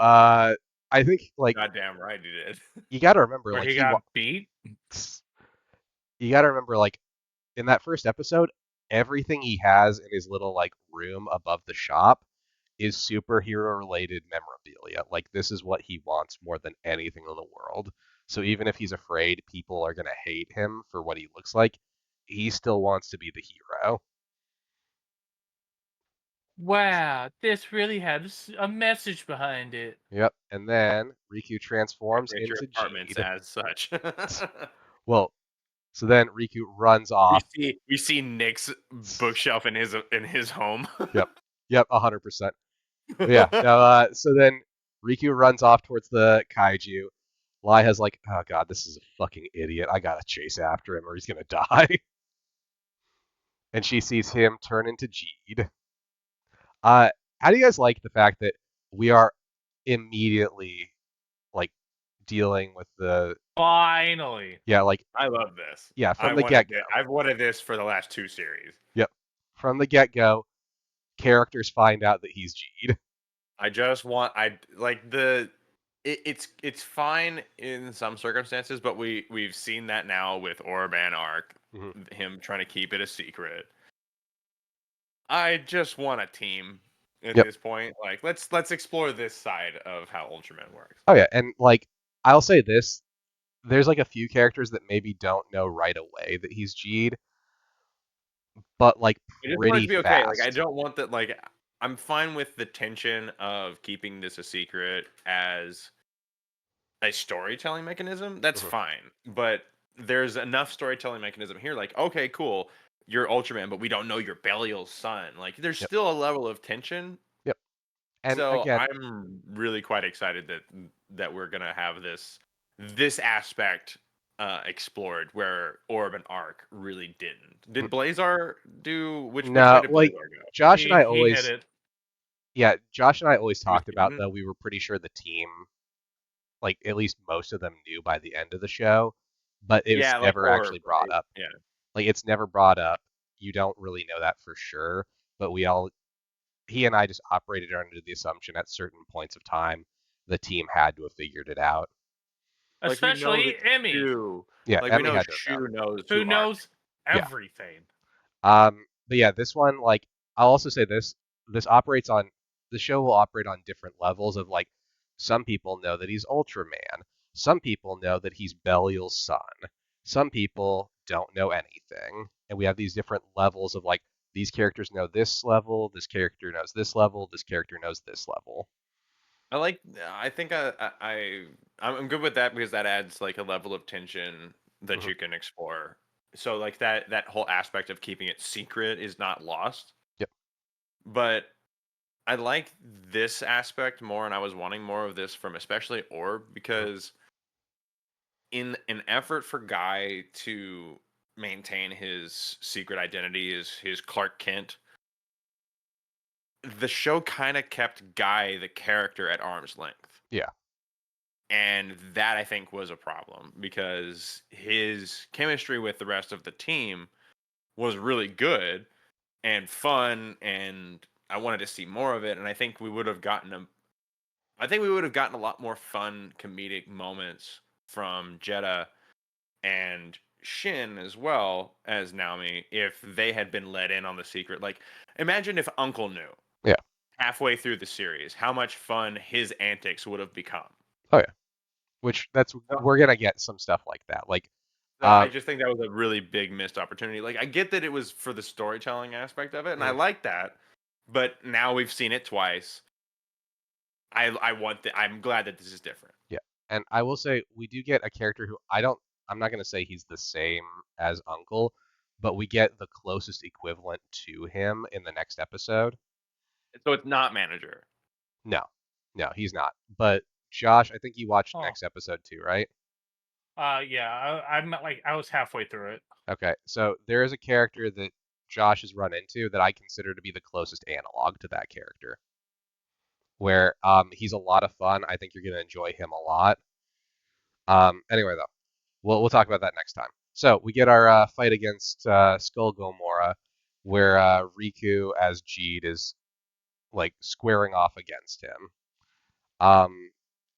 Speaker 2: I think like
Speaker 1: Goddamn right he did.
Speaker 2: you got to remember,
Speaker 3: Where
Speaker 2: like
Speaker 3: he got beat.
Speaker 2: you got to remember, like in that first episode, everything he has in his little like room above the shop is superhero related memorabilia. Like this is what he wants more than anything in the world. So even if he's afraid people are gonna hate him for what he looks like, he still wants to be the hero.
Speaker 3: Wow, this really had a message behind it.
Speaker 2: Yep. And then Riku transforms
Speaker 1: Decorate your
Speaker 2: into
Speaker 1: apartments
Speaker 2: Jade.
Speaker 1: as such.
Speaker 2: Well, so then Riku runs
Speaker 1: we
Speaker 2: off.
Speaker 1: see Nick's bookshelf in his home.
Speaker 2: Yep. Yep, 100%. Yeah. No, so then Riku runs off towards the kaiju. Liha's like, oh god, this is a fucking idiot. I gotta chase after him or he's gonna die. And she sees him turn into Jade. How do you guys like the fact that we are immediately like dealing with the
Speaker 3: Finally.
Speaker 2: like
Speaker 1: I love this.
Speaker 2: yeah, from the get go.
Speaker 1: I've wanted this for the last 2 series.
Speaker 2: Yep. From the get go, characters find out that he's Jade.
Speaker 1: I just want I like the it's fine in some circumstances, but we've seen that now with Orban Arc, him trying to keep it a secret. I just want a team at
Speaker 2: Yep.
Speaker 1: this point. Like let's explore this side of how Ultraman works.
Speaker 2: Oh yeah, and like I'll say this, there's like a few characters that maybe don't know right away that he's Jade, but like
Speaker 1: I just want it
Speaker 2: pretty
Speaker 1: to be okay. Like I
Speaker 2: fast.
Speaker 1: don't want that. Like I'm fine with the tension of keeping this a secret as a storytelling mechanism. That's fine, but there's enough storytelling mechanism here. Like okay, cool, you're Ultraman, but we don't know you're Belial's son. Like there's
Speaker 2: Yep.
Speaker 1: still a level of tension.
Speaker 2: Yep. And
Speaker 1: So
Speaker 2: again,
Speaker 1: I'm really quite excited that we're gonna have this aspect explored where Orb and Arc really didn't. Did Blazar do which way
Speaker 2: no,
Speaker 1: did
Speaker 2: like
Speaker 1: Blazar go?
Speaker 2: Josh and I
Speaker 3: He hit
Speaker 2: always
Speaker 3: it.
Speaker 2: yeah, Josh and I always
Speaker 1: He was
Speaker 2: talked about
Speaker 1: beaten?
Speaker 2: though we were pretty sure the team, like at least most of them knew by the end of the show, but it was
Speaker 1: Yeah, like
Speaker 2: never
Speaker 1: Orb,
Speaker 2: actually brought
Speaker 1: right?
Speaker 2: up.
Speaker 1: Yeah.
Speaker 2: Like it's never brought up. You don't really know that for sure, but he and I just operated under the assumption at certain points of time the team had to have figured it out.
Speaker 1: Like we know
Speaker 3: Especially
Speaker 1: that
Speaker 3: Emmy,
Speaker 1: Shu.
Speaker 2: Yeah,
Speaker 1: Like we
Speaker 2: Emmy
Speaker 1: know
Speaker 2: had to have
Speaker 1: Shu
Speaker 2: known.
Speaker 1: knows
Speaker 3: who
Speaker 1: Arc.
Speaker 3: knows
Speaker 2: Yeah.
Speaker 3: everything.
Speaker 2: But yeah, this one, like, I'll also say this operates on, the show will operate on different levels of like, some people know that he's Ultraman. Some people know that he's Belial's son. Some people don't know anything. And we have these different levels of like, these characters know this level, this character knows this level, this character knows this level.
Speaker 1: I think I'm good with that because that adds like a level of tension that
Speaker 2: Mhm.
Speaker 1: you can explore. So like that whole aspect of keeping it secret is not lost.
Speaker 2: Yep.
Speaker 1: But I like this aspect more, and I was wanting more of this from especially Orb
Speaker 2: Mhm.
Speaker 1: because in an effort for Guy to maintain his secret identity as his Clark Kent, the show kind of kept Guy the character at arm's length.
Speaker 2: Yeah.
Speaker 1: And that I think was a problem because his chemistry with the rest of the team was really good and fun, and I wanted to see more of it. And I think we would have gotten a lot more fun comedic moments from Jeddah and Shin as well as Naomi if they had been let in on the secret. Like, imagine if Uncle knew
Speaker 2: Yeah.
Speaker 1: halfway through the series how much fun his antics would have become.
Speaker 2: Oh yeah. Which we're gonna get some stuff like that. Like,
Speaker 1: So I just think that was a really big missed opportunity. Like, I get that it was for the storytelling aspect of it, and I
Speaker 2: mhm,
Speaker 1: like that. But now we've seen it twice. I'm glad that this is different.
Speaker 2: yeah. And I will say we do get a character who I'm not gonna say he's the same as Uncle, but we get the closest equivalent to him in the next episode.
Speaker 1: So it's not manager.
Speaker 2: No, no, he's not. But Josh, I think you watched
Speaker 3: Oh,
Speaker 2: next episode too, right?
Speaker 3: yeah. I'm like I was halfway through it.
Speaker 2: Okay, so there is a character that Josh has run into that I consider to be the closest analog to that character. Where he's a lot of fun. I think you're gonna enjoy him a lot. Anyway, though, we'll talk about that next time. So we get our fight against Skull Gomorrah, where Riku as Jeed is like squaring off against him. Um,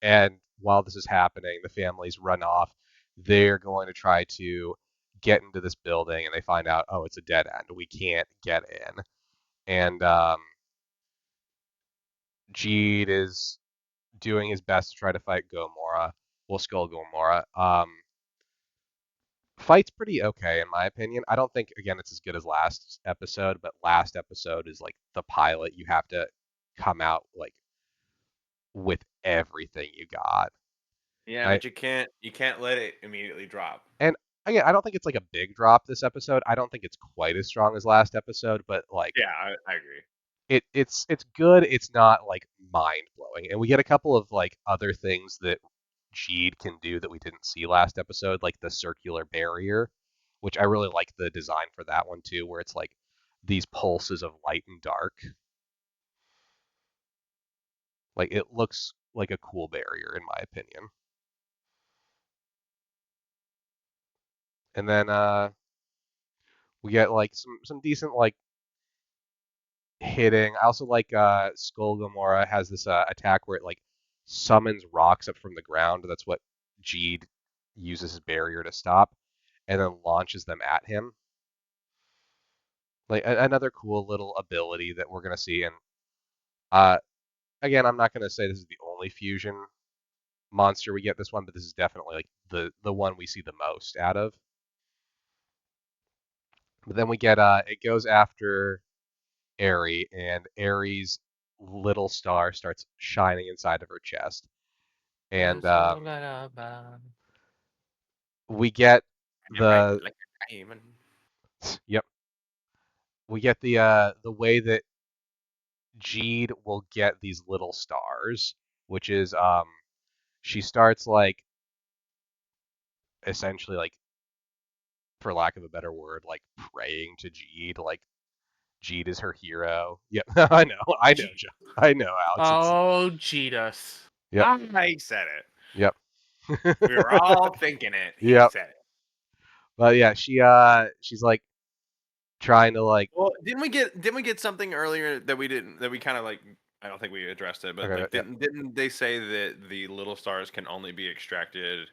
Speaker 2: and while this is happening, the families run off. They're going to try to get into this building, and they find out, oh, it's a dead end. We can't get in. And Jeed is doing his best to try to fight Gomorrah. Well, Skull Gomorrah. Fight's pretty okay in my opinion. I don't think again it's as good as last episode, but last episode is like the pilot. You have to come out like with everything you got.
Speaker 1: Yeah,
Speaker 2: I
Speaker 1: but you can't let it immediately drop.
Speaker 2: and again, I don't think it's like a big drop this episode. I don't think it's quite as strong as last episode, but like
Speaker 1: Yeah, I agree.
Speaker 2: it's good. It's not like mind blowing, and we get a couple of like other things that Jeed can do that we didn't see last episode, like the circular barrier, which I really like the design for that one too, where it's like these pulses of light and dark. Like it looks like a cool barrier in my opinion. And then we get like some decent like hitting. I also like Skull Gamora has this attack where it like summons rocks up from the ground. That's what Jeed uses his barrier to stop, and then launches them at him. Like another cool little ability that we're gonna see. And uh, again, I'm not gonna say this is the only fusion monster we get this one, but this is definitely like the one we see the most out of. But then we get it goes after Aerie, and Aerie's little star starts shining inside of her chest, and we get
Speaker 1: And it brightened
Speaker 2: the
Speaker 1: like a diamond.
Speaker 2: yep, we get the way that Jeed will get these little stars, which is she starts like essentially like for lack of a better word like praying to Jeed, like Jeed is her hero. Yep, I know, Joe. I know, Alex. It's
Speaker 3: Oh, Jesus.
Speaker 2: yep,
Speaker 1: I said it.
Speaker 2: yep,
Speaker 1: We were all thinking it. He
Speaker 2: yep.
Speaker 1: said it.
Speaker 2: But yeah, she's like trying to like
Speaker 1: Well, didn't we get something earlier that we didn't that we kind of like I don't think we addressed it, but
Speaker 2: okay,
Speaker 1: like
Speaker 2: yep,
Speaker 1: didn't they say that the little stars can only be extracted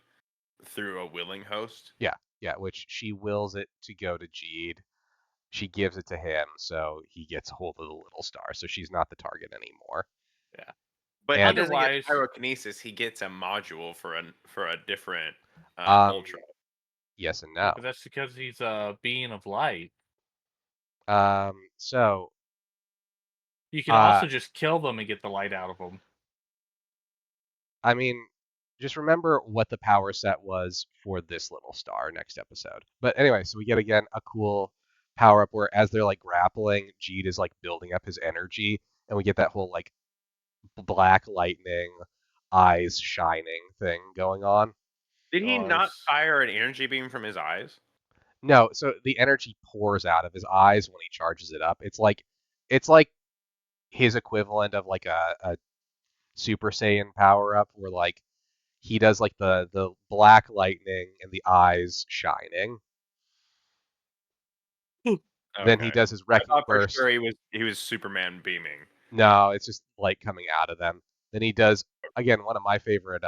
Speaker 1: through a willing host?
Speaker 2: yeah, yeah, which she wills it to go to Jeed. She gives it to him, so he gets hold of the little star. So she's not the target anymore.
Speaker 1: Yeah. But he
Speaker 2: And
Speaker 1: doesn't get
Speaker 3: Otherwise,
Speaker 1: pyrokinesis, he gets a module for a different
Speaker 2: um,
Speaker 1: ultra.
Speaker 2: yes and no.
Speaker 3: that's because he's a being of light.
Speaker 2: So
Speaker 3: You can
Speaker 2: uh,
Speaker 3: also just kill them and get the light out of them.
Speaker 2: I mean, just remember what the power set was for this little star next episode. But anyway, so we get again a cool power up where as they're like grappling, Jeed is like building up his energy, and we get that whole like black lightning, eyes shining thing going on.
Speaker 1: Did he not
Speaker 3: Nice.
Speaker 1: fire an energy beam from his eyes?
Speaker 2: No, so the energy pours out of his eyes when he charges it up. It's like his equivalent of like a Super Saiyan power up, where like he does like the black lightning and the eyes shining. Then he
Speaker 1: Okay.
Speaker 2: does his
Speaker 1: I
Speaker 2: wrecking
Speaker 1: thought for
Speaker 2: burst.
Speaker 1: sure he was Superman beaming.
Speaker 2: No, it's just light coming out of them. Then he does again one of my favorite.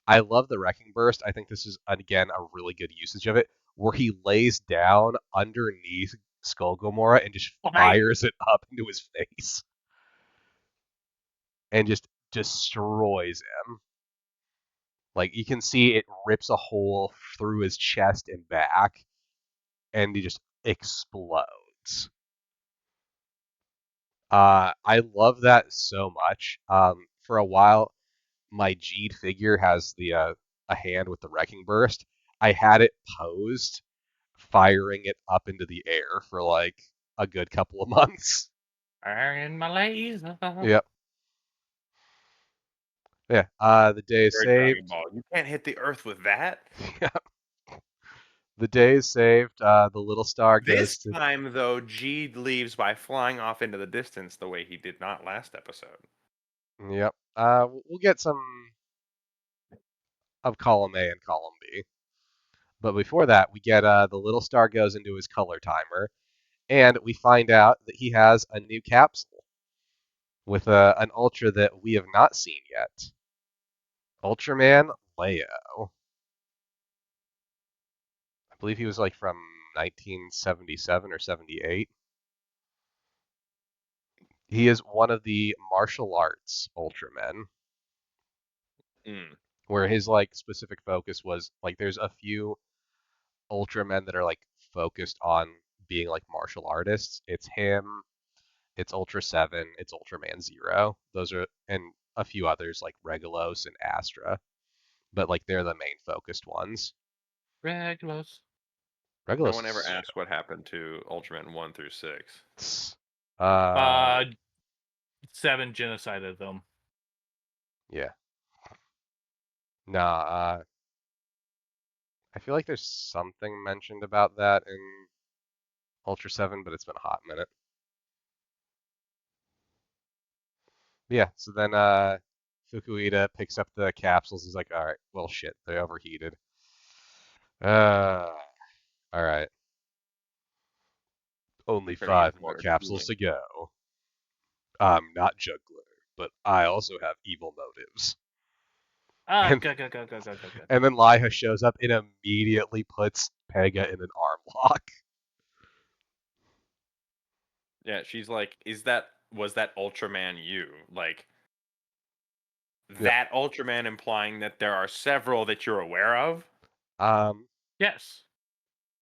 Speaker 2: I love the wrecking burst. I think this is again a really good usage of it, where he lays down underneath Skull Gomorrah and just
Speaker 3: Right.
Speaker 2: fires it up into his face and just destroys him. Like you can see it rips a hole through his chest and back, and he just explodes. I love that so much. For a while, my G'd figure has the a hand with the wrecking burst. I had it posed, firing it up into the air for like a good couple of months.
Speaker 3: Iron my laser.
Speaker 2: Yep. Yeah. The day is
Speaker 1: Very Dragon
Speaker 2: saved.
Speaker 1: Ball. You can't hit the Earth with that.
Speaker 2: The day is saved. The little star goes
Speaker 1: This
Speaker 2: to.
Speaker 1: time, though, G leaves by flying off into the distance the way he did not last episode.
Speaker 2: Yep. We'll get some of column A and column B. But before that, we get the little star goes into his color timer, and we find out that he has a new capsule with an Ultra that we have not seen yet. Ultraman Leo. I believe he was like from 1977 or 78. He is one of the martial arts Ultramen,
Speaker 1: Mm.
Speaker 2: where his like specific focus was like there's a few Ultramen that are like focused on being like martial artists. It's him, it's Ultra 7, it's Ultraman Zero. Those are and a few others like Regulos and Astra, but like they're the main focused ones.
Speaker 3: Regulus.
Speaker 1: No
Speaker 2: Regulos
Speaker 1: one ever
Speaker 2: is
Speaker 1: asked what happened to Ultraman 1 through 6.
Speaker 2: uh
Speaker 3: 7 genocided them.
Speaker 2: yeah. Nah, I feel like there's something mentioned about that in Ultra 7, but it's been a hot minute. Yeah, so then Fukuida picks up the capsules. He's like, all right, well, shit, they overheated. Uh, all right, only
Speaker 1: Better use
Speaker 2: 5
Speaker 1: a
Speaker 2: more
Speaker 1: better
Speaker 2: capsules
Speaker 1: tooling.
Speaker 2: to go. I'm not juggler, but I also have evil motives. And
Speaker 3: Go, go, go, go, go, go, go.
Speaker 2: and then Liha shows up and immediately puts Pega in an arm lock.
Speaker 1: Yeah, she's like, was that Ultraman you? Like,
Speaker 2: Yep.
Speaker 1: that Ultraman implying that there are several that you're aware of?
Speaker 3: Yes.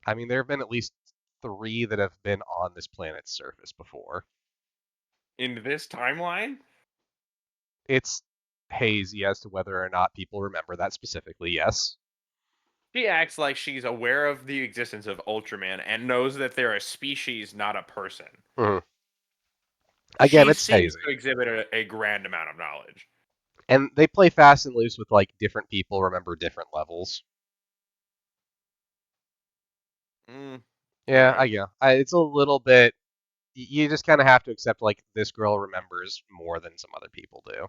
Speaker 2: I mean, there have been at least 3 that have been on this planet's surface before.
Speaker 1: In this timeline?
Speaker 2: It's hazy as to whether or not people remember that specifically, yes.
Speaker 1: She acts like she's aware of the existence of Ultraman and knows that they're a species, not a person.
Speaker 2: Mhm. Again,
Speaker 1: She
Speaker 2: it's
Speaker 1: seems
Speaker 2: hazy.
Speaker 1: to exhibit a grand amount of knowledge.
Speaker 2: And they play fast and loose with like different people remember different levels. Yeah,
Speaker 1: Alright.
Speaker 2: it's a little bit. You just kind of have to accept like this girl remembers more than some other people do.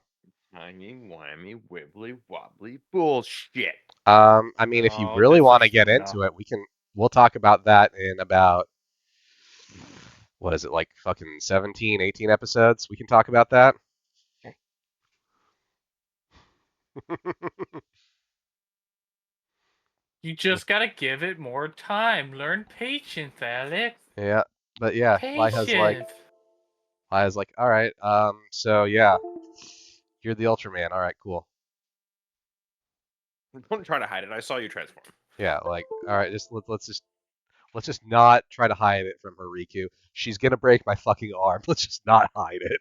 Speaker 1: Timey wimey wibbly wobbly bullshit.
Speaker 2: I mean, if you
Speaker 3: No,
Speaker 2: really
Speaker 3: this
Speaker 2: want to
Speaker 3: is
Speaker 2: get
Speaker 3: no.
Speaker 2: into it, we'll talk about that in about what is it like fucking 17, 18 episodes. We can talk about that.
Speaker 3: You just gotta give it more time. Learn patience, Alex.
Speaker 2: Yeah, but yeah,
Speaker 3: Patience.
Speaker 2: Lia's like, all right, so yeah, you're the Ultraman. All right, cool.
Speaker 1: Don't try to hide it. I saw you transform.
Speaker 2: Yeah, like, all right, let's just not try to hide it from her, Riku. She's gonna break my fucking arm. Let's just not hide it.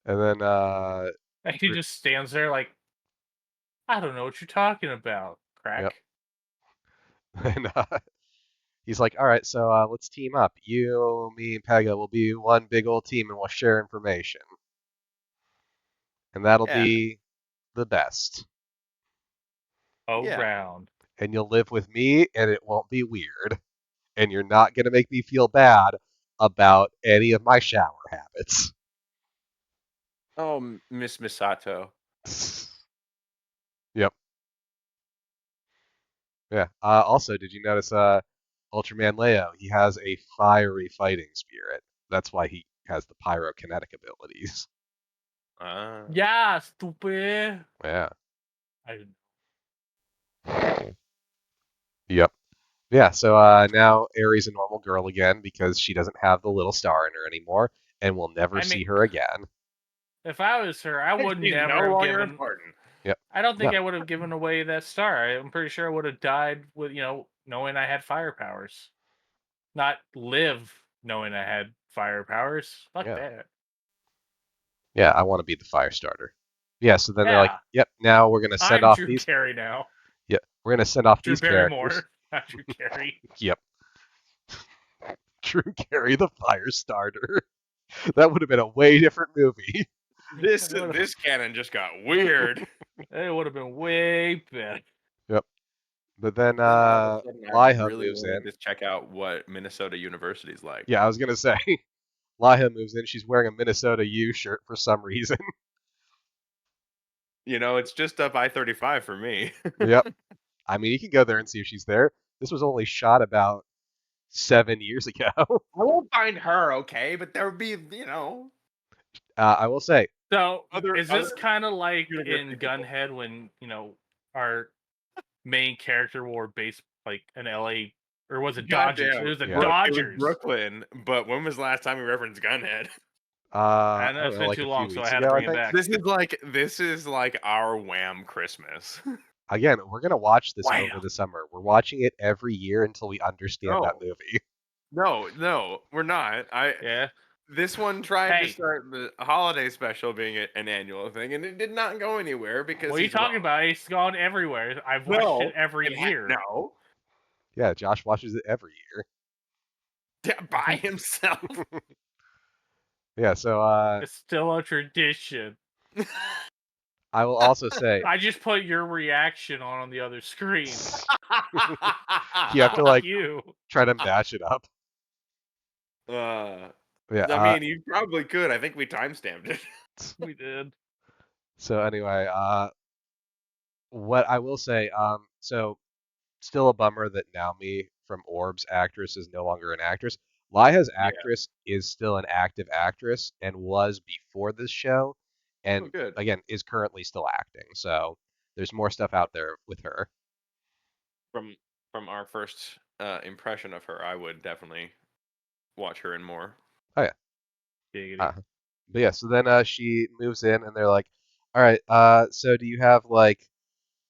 Speaker 2: And then
Speaker 3: And he just stands there like, I don't know what you're talking about,
Speaker 2: yep.
Speaker 3: crack.
Speaker 2: And He's like, all right, so let's team up. You, me, and Pega will be one big old team, and we'll share information, and that'll
Speaker 1: Yeah.
Speaker 2: be the best.
Speaker 1: Yeah.
Speaker 3: Around.
Speaker 2: And you'll live with me, and it won't be weird. And you're not gonna make me feel bad about any of my shower habits.
Speaker 1: Oh, Miss Misato.
Speaker 2: Yep. Yeah. Also, did you notice Ultraman Leo? He has a fiery fighting spirit. That's why he has the pyrokinetic abilities.
Speaker 3: Yeah, stupid.
Speaker 2: Yeah.
Speaker 3: I,
Speaker 2: Yep. Yeah, so now Aries a normal girl again because she doesn't have the little star in her anymore, and we'll never
Speaker 3: I
Speaker 2: see
Speaker 3: mean-
Speaker 2: her again.
Speaker 3: if I was her, I would
Speaker 1: She's
Speaker 3: never
Speaker 1: no
Speaker 3: have
Speaker 1: longer
Speaker 3: given.
Speaker 1: important.
Speaker 2: Yep.
Speaker 3: I don't think
Speaker 2: No.
Speaker 3: I would have given away that star. I'm pretty sure I would have died with knowing I had fire powers, not live knowing I had fire powers. Fuck
Speaker 2: Yeah.
Speaker 3: that.
Speaker 2: Yeah, I want to be the fire starter. Yeah, so then they're like,
Speaker 3: Yeah.
Speaker 2: yep, now we're gonna send
Speaker 3: I'm
Speaker 2: off
Speaker 3: Drew
Speaker 2: these.
Speaker 3: Carey now.
Speaker 2: Yep, we're gonna send off
Speaker 3: Drew
Speaker 2: these characters.
Speaker 3: Barrymore, not Drew Carey.
Speaker 2: Yep. Drew Carey, the fire starter. That would have been a way different movie.
Speaker 1: This canon just got weird.
Speaker 3: It would have been way better.
Speaker 2: Yep. But then
Speaker 1: All of a sudden, I
Speaker 2: Liha
Speaker 1: really
Speaker 2: moves in.
Speaker 1: wanted to check out what Minnesota University's like.
Speaker 2: Yeah, I was gonna say. Liha moves in. She's wearing a Minnesota U shirt for some reason.
Speaker 1: It's just up I-35 for me.
Speaker 2: Yep. I mean, you can go there and see if she's there. This was only shot about 7 years ago.
Speaker 1: I won't find her, okay? But there would be,
Speaker 2: I will say,
Speaker 3: So
Speaker 1: Other-
Speaker 3: is this
Speaker 1: other
Speaker 3: kind of like
Speaker 1: university
Speaker 3: in
Speaker 1: people.
Speaker 3: Gunhead when our main character wore base like an LA or was it Dodgers?
Speaker 1: Goddamn.
Speaker 3: It was the
Speaker 2: Yeah.
Speaker 1: It was
Speaker 3: Dodgers.
Speaker 1: Brooklyn, but when was the last time we referenced Gunhead?
Speaker 2: I
Speaker 3: know
Speaker 2: don't
Speaker 3: it's
Speaker 2: know,
Speaker 3: been
Speaker 2: like
Speaker 3: too
Speaker 2: a
Speaker 3: long,
Speaker 2: few
Speaker 3: so I
Speaker 2: weeks
Speaker 3: had to
Speaker 2: ago, I
Speaker 3: bring it
Speaker 2: think.
Speaker 3: back.
Speaker 1: This is like our Wham Christmas.
Speaker 2: Again, we're gonna watch this
Speaker 1: Wow.
Speaker 2: over the summer. We're watching it every year until we understand that
Speaker 1: Oh.
Speaker 2: movie.
Speaker 1: No, we're not.
Speaker 3: Yeah.
Speaker 1: This one tried
Speaker 3: Hey.
Speaker 1: to start the holiday special being an annual thing, and it did not go anywhere because
Speaker 3: What are you
Speaker 1: he's
Speaker 3: talking
Speaker 1: wrong.
Speaker 3: about? It's gone everywhere. I've watched
Speaker 1: No,
Speaker 3: it every
Speaker 1: it
Speaker 3: year.
Speaker 1: No,
Speaker 2: Yeah, Josh watches it every year.
Speaker 1: by himself.
Speaker 2: Yeah, so
Speaker 3: It's still a tradition.
Speaker 2: I will also say
Speaker 3: I just put your reaction on the other screen.
Speaker 2: you have to like
Speaker 3: you.
Speaker 2: try to match it up.
Speaker 1: Yeah,
Speaker 2: Yeah.
Speaker 1: I mean, you probably could. I think we timestamped it.
Speaker 3: We did.
Speaker 2: So anyway, what I will say, so still a bummer that Naomi from Orb's actress is no longer an actress. Liha's actress is still an active actress and was before this show, and
Speaker 1: good.
Speaker 2: again is currently still acting. So there's more stuff out there with her.
Speaker 1: From our first impression of her, I would definitely watch her in more.
Speaker 2: Oh yeah.
Speaker 3: Giggity.
Speaker 2: But yeah, so then she moves in and they're like, all right, so do you have like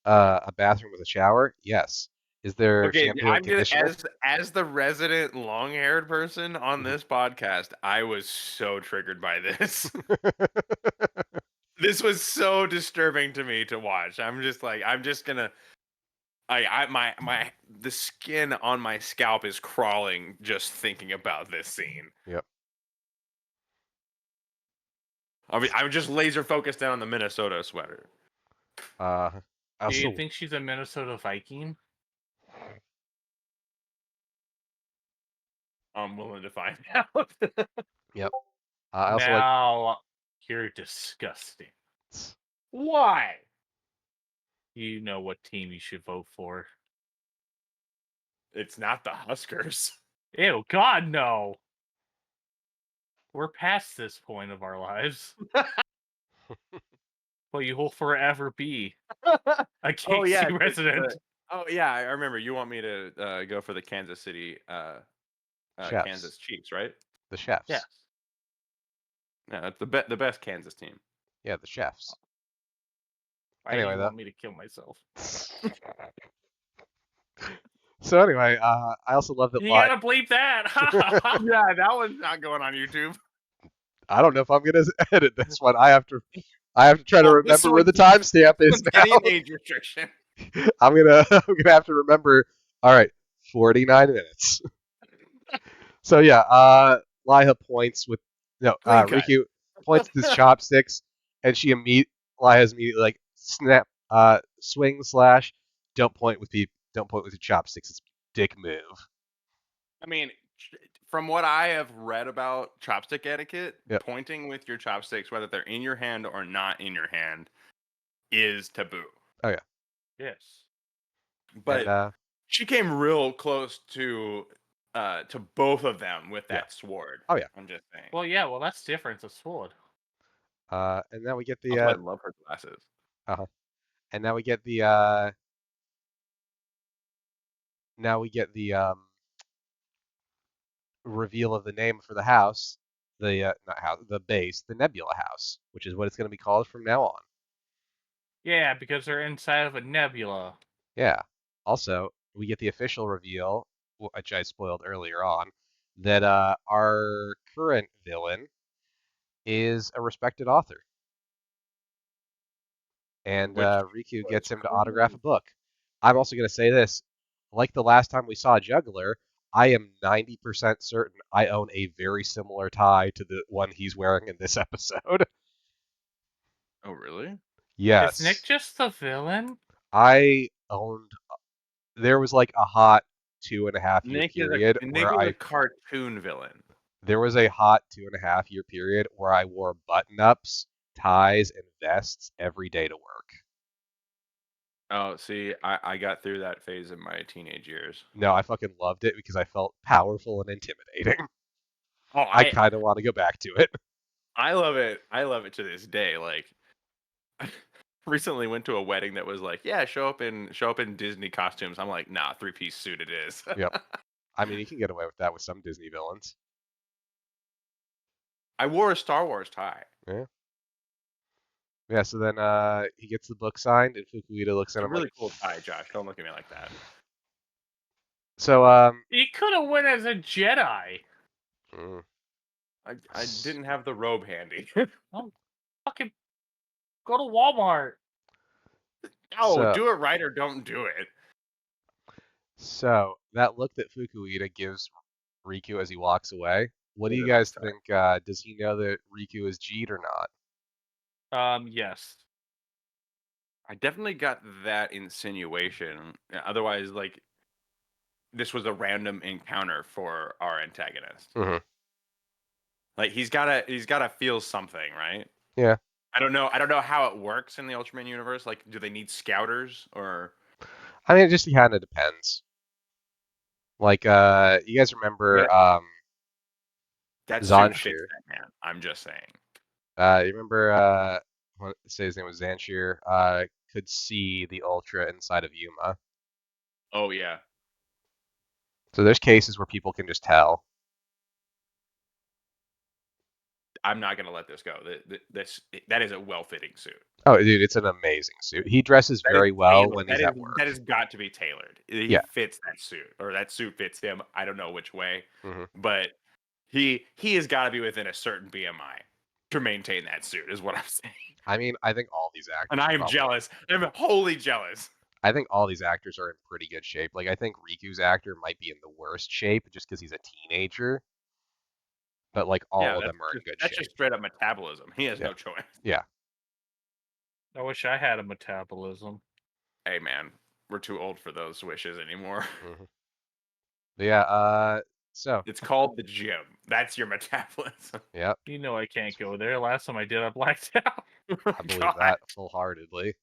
Speaker 2: a bathroom with a shower? Yes. Is there
Speaker 1: Okay,
Speaker 2: shampoo and conditioner?
Speaker 1: as the resident long-haired person on this podcast, I was so triggered by this. This was so disturbing to me to watch. I'm just gonna. The skin on my scalp is crawling just thinking about this scene.
Speaker 2: Yep.
Speaker 1: I'm just laser focused down on the Minnesota sweater.
Speaker 2: I
Speaker 3: Do
Speaker 2: also,
Speaker 3: you think she's a Minnesota Viking?
Speaker 1: I'm willing to find out.
Speaker 2: I also
Speaker 3: Now you're disgusting. Why? You know what team you should vote for.
Speaker 1: It's not the Huskers.
Speaker 3: Ew, God, no. We're past this point of our lives. Well, you will forever be a KC resident.
Speaker 1: Oh yeah, I remember. You want me to go for the Kansas City,
Speaker 2: Chefs.
Speaker 1: Kansas Chiefs, right?
Speaker 2: the chefs.
Speaker 3: Yes.
Speaker 1: No, it's the best Kansas team.
Speaker 2: Yeah, the chefs.
Speaker 3: Why do
Speaker 2: Anyway,
Speaker 3: you
Speaker 2: that-
Speaker 3: want me to kill myself?
Speaker 2: So anyway, I also love that.
Speaker 3: You gotta bleep that.
Speaker 1: Yeah, that one's not going on YouTube.
Speaker 2: I don't know if I'm gonna edit this one. I have to try to
Speaker 1: Well, this
Speaker 2: remember where the
Speaker 1: one's-
Speaker 2: timestamp is now.
Speaker 1: Any age restriction.
Speaker 2: I'm gonna have to remember. All right, 49 minutes. So yeah, Liha points with
Speaker 1: Clean cut.
Speaker 2: Riku points with his chopsticks, and Liha's immediately like snap, swing slash. Don't point with your chopsticks. It's a dick move.
Speaker 1: I mean, from what I have read about chopstick etiquette,
Speaker 2: Yep.
Speaker 1: pointing with your chopsticks, whether they're in your hand or not in your hand, is taboo.
Speaker 2: Oh yeah.
Speaker 3: Yes.
Speaker 1: But
Speaker 2: And
Speaker 1: she came real close to both of them with
Speaker 2: Yeah.
Speaker 1: that sword.
Speaker 2: Oh, yeah.
Speaker 1: I'm just saying.
Speaker 3: Well, yeah. Well, that's different. It's a sword.
Speaker 2: and now we get
Speaker 1: Also, I
Speaker 2: the
Speaker 1: love her glasses.
Speaker 2: and now we get the reveal of the name for the house, the not house, the base, the Nebula House, which is what it's going to be called from now on.
Speaker 3: Yeah, because they're inside of a nebula.
Speaker 2: Yeah. Also, we get the official reveal, which I spoiled earlier on, that our current villain is a respected author, and
Speaker 1: Which
Speaker 2: Riku
Speaker 1: was
Speaker 2: gets him to autograph a
Speaker 1: cool.
Speaker 2: book. I'm also going to say this: like the last time we saw Juggler, I am 90% certain I own a very similar tie to the one he's wearing in this episode.
Speaker 1: Oh, really?
Speaker 2: Yes.
Speaker 3: Is Nick just the villain?
Speaker 2: I owned. There was like a hot 2.5 year
Speaker 1: Nick
Speaker 2: period
Speaker 1: is
Speaker 2: where
Speaker 1: a cartoon villain.
Speaker 2: there was a hot 2.5 year period where I wore button ups, ties, and vests every day to work.
Speaker 1: Oh, see, I got through that phase in my teenage years.
Speaker 2: No, I fucking loved it because I felt powerful and intimidating.
Speaker 1: Oh,
Speaker 2: I kind of want to go back to it.
Speaker 1: I love it. I love it to this day. Like, recently went to a wedding that was like, yeah, show up in Disney costumes. I'm like, nah, 3-piece suit it is.
Speaker 2: Yep. I mean, you can get away with that with some Disney villains.
Speaker 1: I wore a Star Wars tie.
Speaker 2: Yeah. Yeah, so then he gets the book signed, and Fukuita looks
Speaker 1: It's
Speaker 2: at
Speaker 1: a
Speaker 2: him
Speaker 1: really
Speaker 2: like,
Speaker 1: cool tie, Josh. Don't look at me like that.
Speaker 2: so,
Speaker 3: He could have went as a Jedi.
Speaker 2: mm,
Speaker 1: I didn't have the robe handy.
Speaker 3: Oh, fucking go to Walmart.
Speaker 1: Oh,
Speaker 2: so,
Speaker 1: do it right or don't do it.
Speaker 2: so that look that Fukuita gives Riku as he walks away, what do
Speaker 1: Put
Speaker 2: you
Speaker 1: it on
Speaker 2: guys
Speaker 1: the tie.
Speaker 2: think? Does he know that Riku is Jeet or not?
Speaker 3: Yes.
Speaker 1: I definitely got that insinuation. Otherwise, like, this was a random encounter for our antagonist.
Speaker 2: Mm-hmm.
Speaker 1: Like, he's gotta feel something, right?
Speaker 2: Yeah.
Speaker 1: I don't know how it works in the Ultraman universe. Like, do they need scouters or?
Speaker 2: I mean, it just kind of depends. Like, you guys remember
Speaker 1: That suit fits
Speaker 2: Zanshir?
Speaker 1: that man. I'm just saying.
Speaker 2: You remember, say his name was Zanshir, could see the Ultra inside of Yuma.
Speaker 1: Oh yeah.
Speaker 2: So there's cases where people can just tell.
Speaker 1: I'm not gonna let this go. That is a well-fitting suit.
Speaker 2: Oh, dude, it's an amazing suit. He dresses
Speaker 1: That is
Speaker 2: very well
Speaker 1: tailored.
Speaker 2: when he's at work.
Speaker 1: That has got to be tailored. He
Speaker 2: Yeah.
Speaker 1: fits that suit, or that suit fits him. I don't know which way,
Speaker 2: Hmm.
Speaker 1: but he has got to be within a certain BMI to maintain that suit. Is what I'm saying.
Speaker 2: I mean, I think all these
Speaker 1: And
Speaker 2: actors
Speaker 1: I
Speaker 2: are
Speaker 1: am
Speaker 2: probably.
Speaker 1: jealous. I'm wholly jealous.
Speaker 2: I think all these actors are in pretty good shape. Like, I think Riku's actor might be in the worst shape just because he's a teenager. But like
Speaker 1: Yeah,
Speaker 2: all of them are in good
Speaker 1: that's
Speaker 2: shape.
Speaker 1: just straight up metabolism. He has
Speaker 2: Yeah.
Speaker 1: no choice.
Speaker 2: Yeah.
Speaker 3: I wish I had a metabolism.
Speaker 1: Hey man, we're too old for those wishes anymore.
Speaker 2: Hmm. Yeah. So
Speaker 1: It's called the gym. That's your metabolism.
Speaker 2: yeah,
Speaker 3: You know I can't go there. Last time I did, I blacked out.
Speaker 2: I believe that full-heartedly.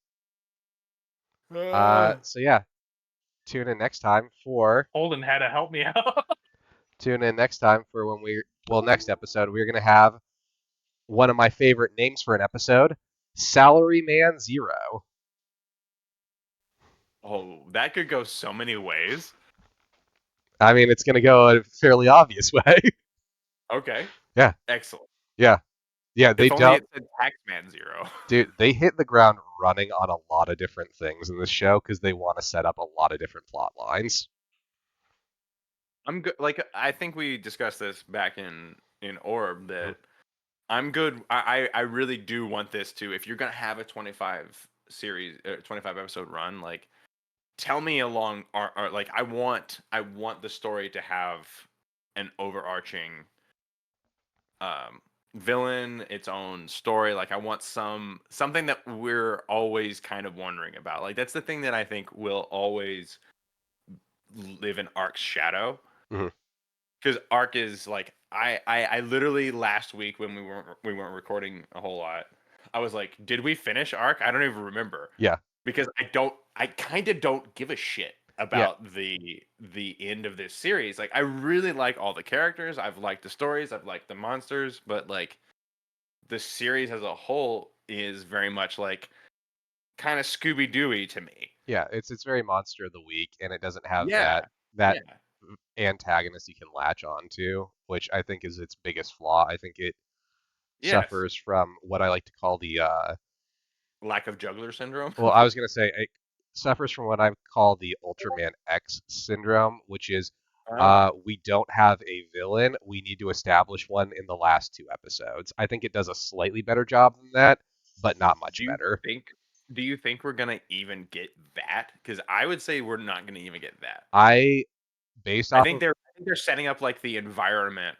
Speaker 1: God.
Speaker 2: So yeah, tune in next time for
Speaker 3: Holden had to help me out.
Speaker 2: next episode we're gonna have one of my favorite names for an episode, Salaryman Zero.
Speaker 1: Oh, that could go so many ways.
Speaker 2: I mean, it's gonna go a fairly obvious way.
Speaker 1: Okay.
Speaker 2: Yeah.
Speaker 1: Excellent.
Speaker 2: Yeah. They
Speaker 1: If only
Speaker 2: don't,
Speaker 1: it said Taxman Zero.
Speaker 2: dude. They hit the ground running on a lot of different things in this show because they want to set up a lot of different plot lines.
Speaker 1: I'm good. Like, I think we discussed this back in Orb that I'm good. I really do want this to. If you're gonna have a 25 series, 25 episode run, like, tell me along or like I want the story to have an overarching villain, its own story. Like I want something that we're always kind of wondering about. Like that's the thing that I think will always live in Ark's shadow.
Speaker 2: Mhm.
Speaker 1: Because Ark is like I literally last week when we weren't recording a whole lot, I was like, did we finish Ark? I don't even remember.
Speaker 2: Yeah,
Speaker 1: Because I kind of don't give a shit
Speaker 2: yeah,
Speaker 1: about the end of this series. Like I really like all the characters, I've liked the stories, I've liked the monsters, but like the series as a whole is very much like kind of Scooby Dooey to me.
Speaker 2: yeah. It's very Monster of the Week, and it doesn't have
Speaker 1: Yeah,
Speaker 2: that
Speaker 1: yeah,
Speaker 2: antagonist you can latch on to, which I think is its biggest flaw. I think it
Speaker 1: yes.
Speaker 2: suffers from what I like to call the
Speaker 1: Lack of juggler syndrome.
Speaker 2: well, I was gonna say it suffers from what I call the Ultraman X syndrome, which is
Speaker 1: Ah.
Speaker 2: we don't have a villain. We need to establish one in the last two episodes. I think it does a slightly better job than that, but not much
Speaker 1: Do you
Speaker 2: better.
Speaker 1: think do you think we're gonna even get that? Because I would say we're not gonna even get that.
Speaker 2: I based off of
Speaker 1: I think they're setting up like the environment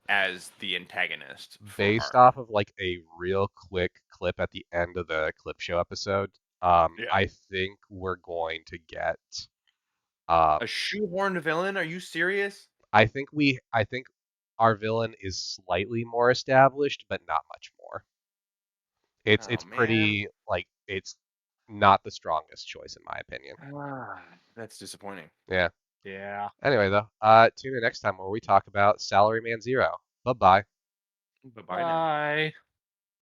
Speaker 1: as the antagonist for
Speaker 2: based
Speaker 1: Arc.
Speaker 2: off of like a real quick clip at the end of the clip show episode,
Speaker 1: Yeah.
Speaker 2: I think we're going to get um,
Speaker 1: A shoehorned villain? Are you serious?
Speaker 2: I think our villain is slightly more established, but not much more.
Speaker 1: Oh
Speaker 2: It's
Speaker 1: man.
Speaker 2: pretty like it's not the strongest choice in my opinion.
Speaker 1: That's disappointing.
Speaker 2: Yeah.
Speaker 3: Yeah.
Speaker 2: Anyway though, tune in next time where we talk about Salaryman Zero. Bye bye.
Speaker 1: Bye bye now.
Speaker 3: Bye.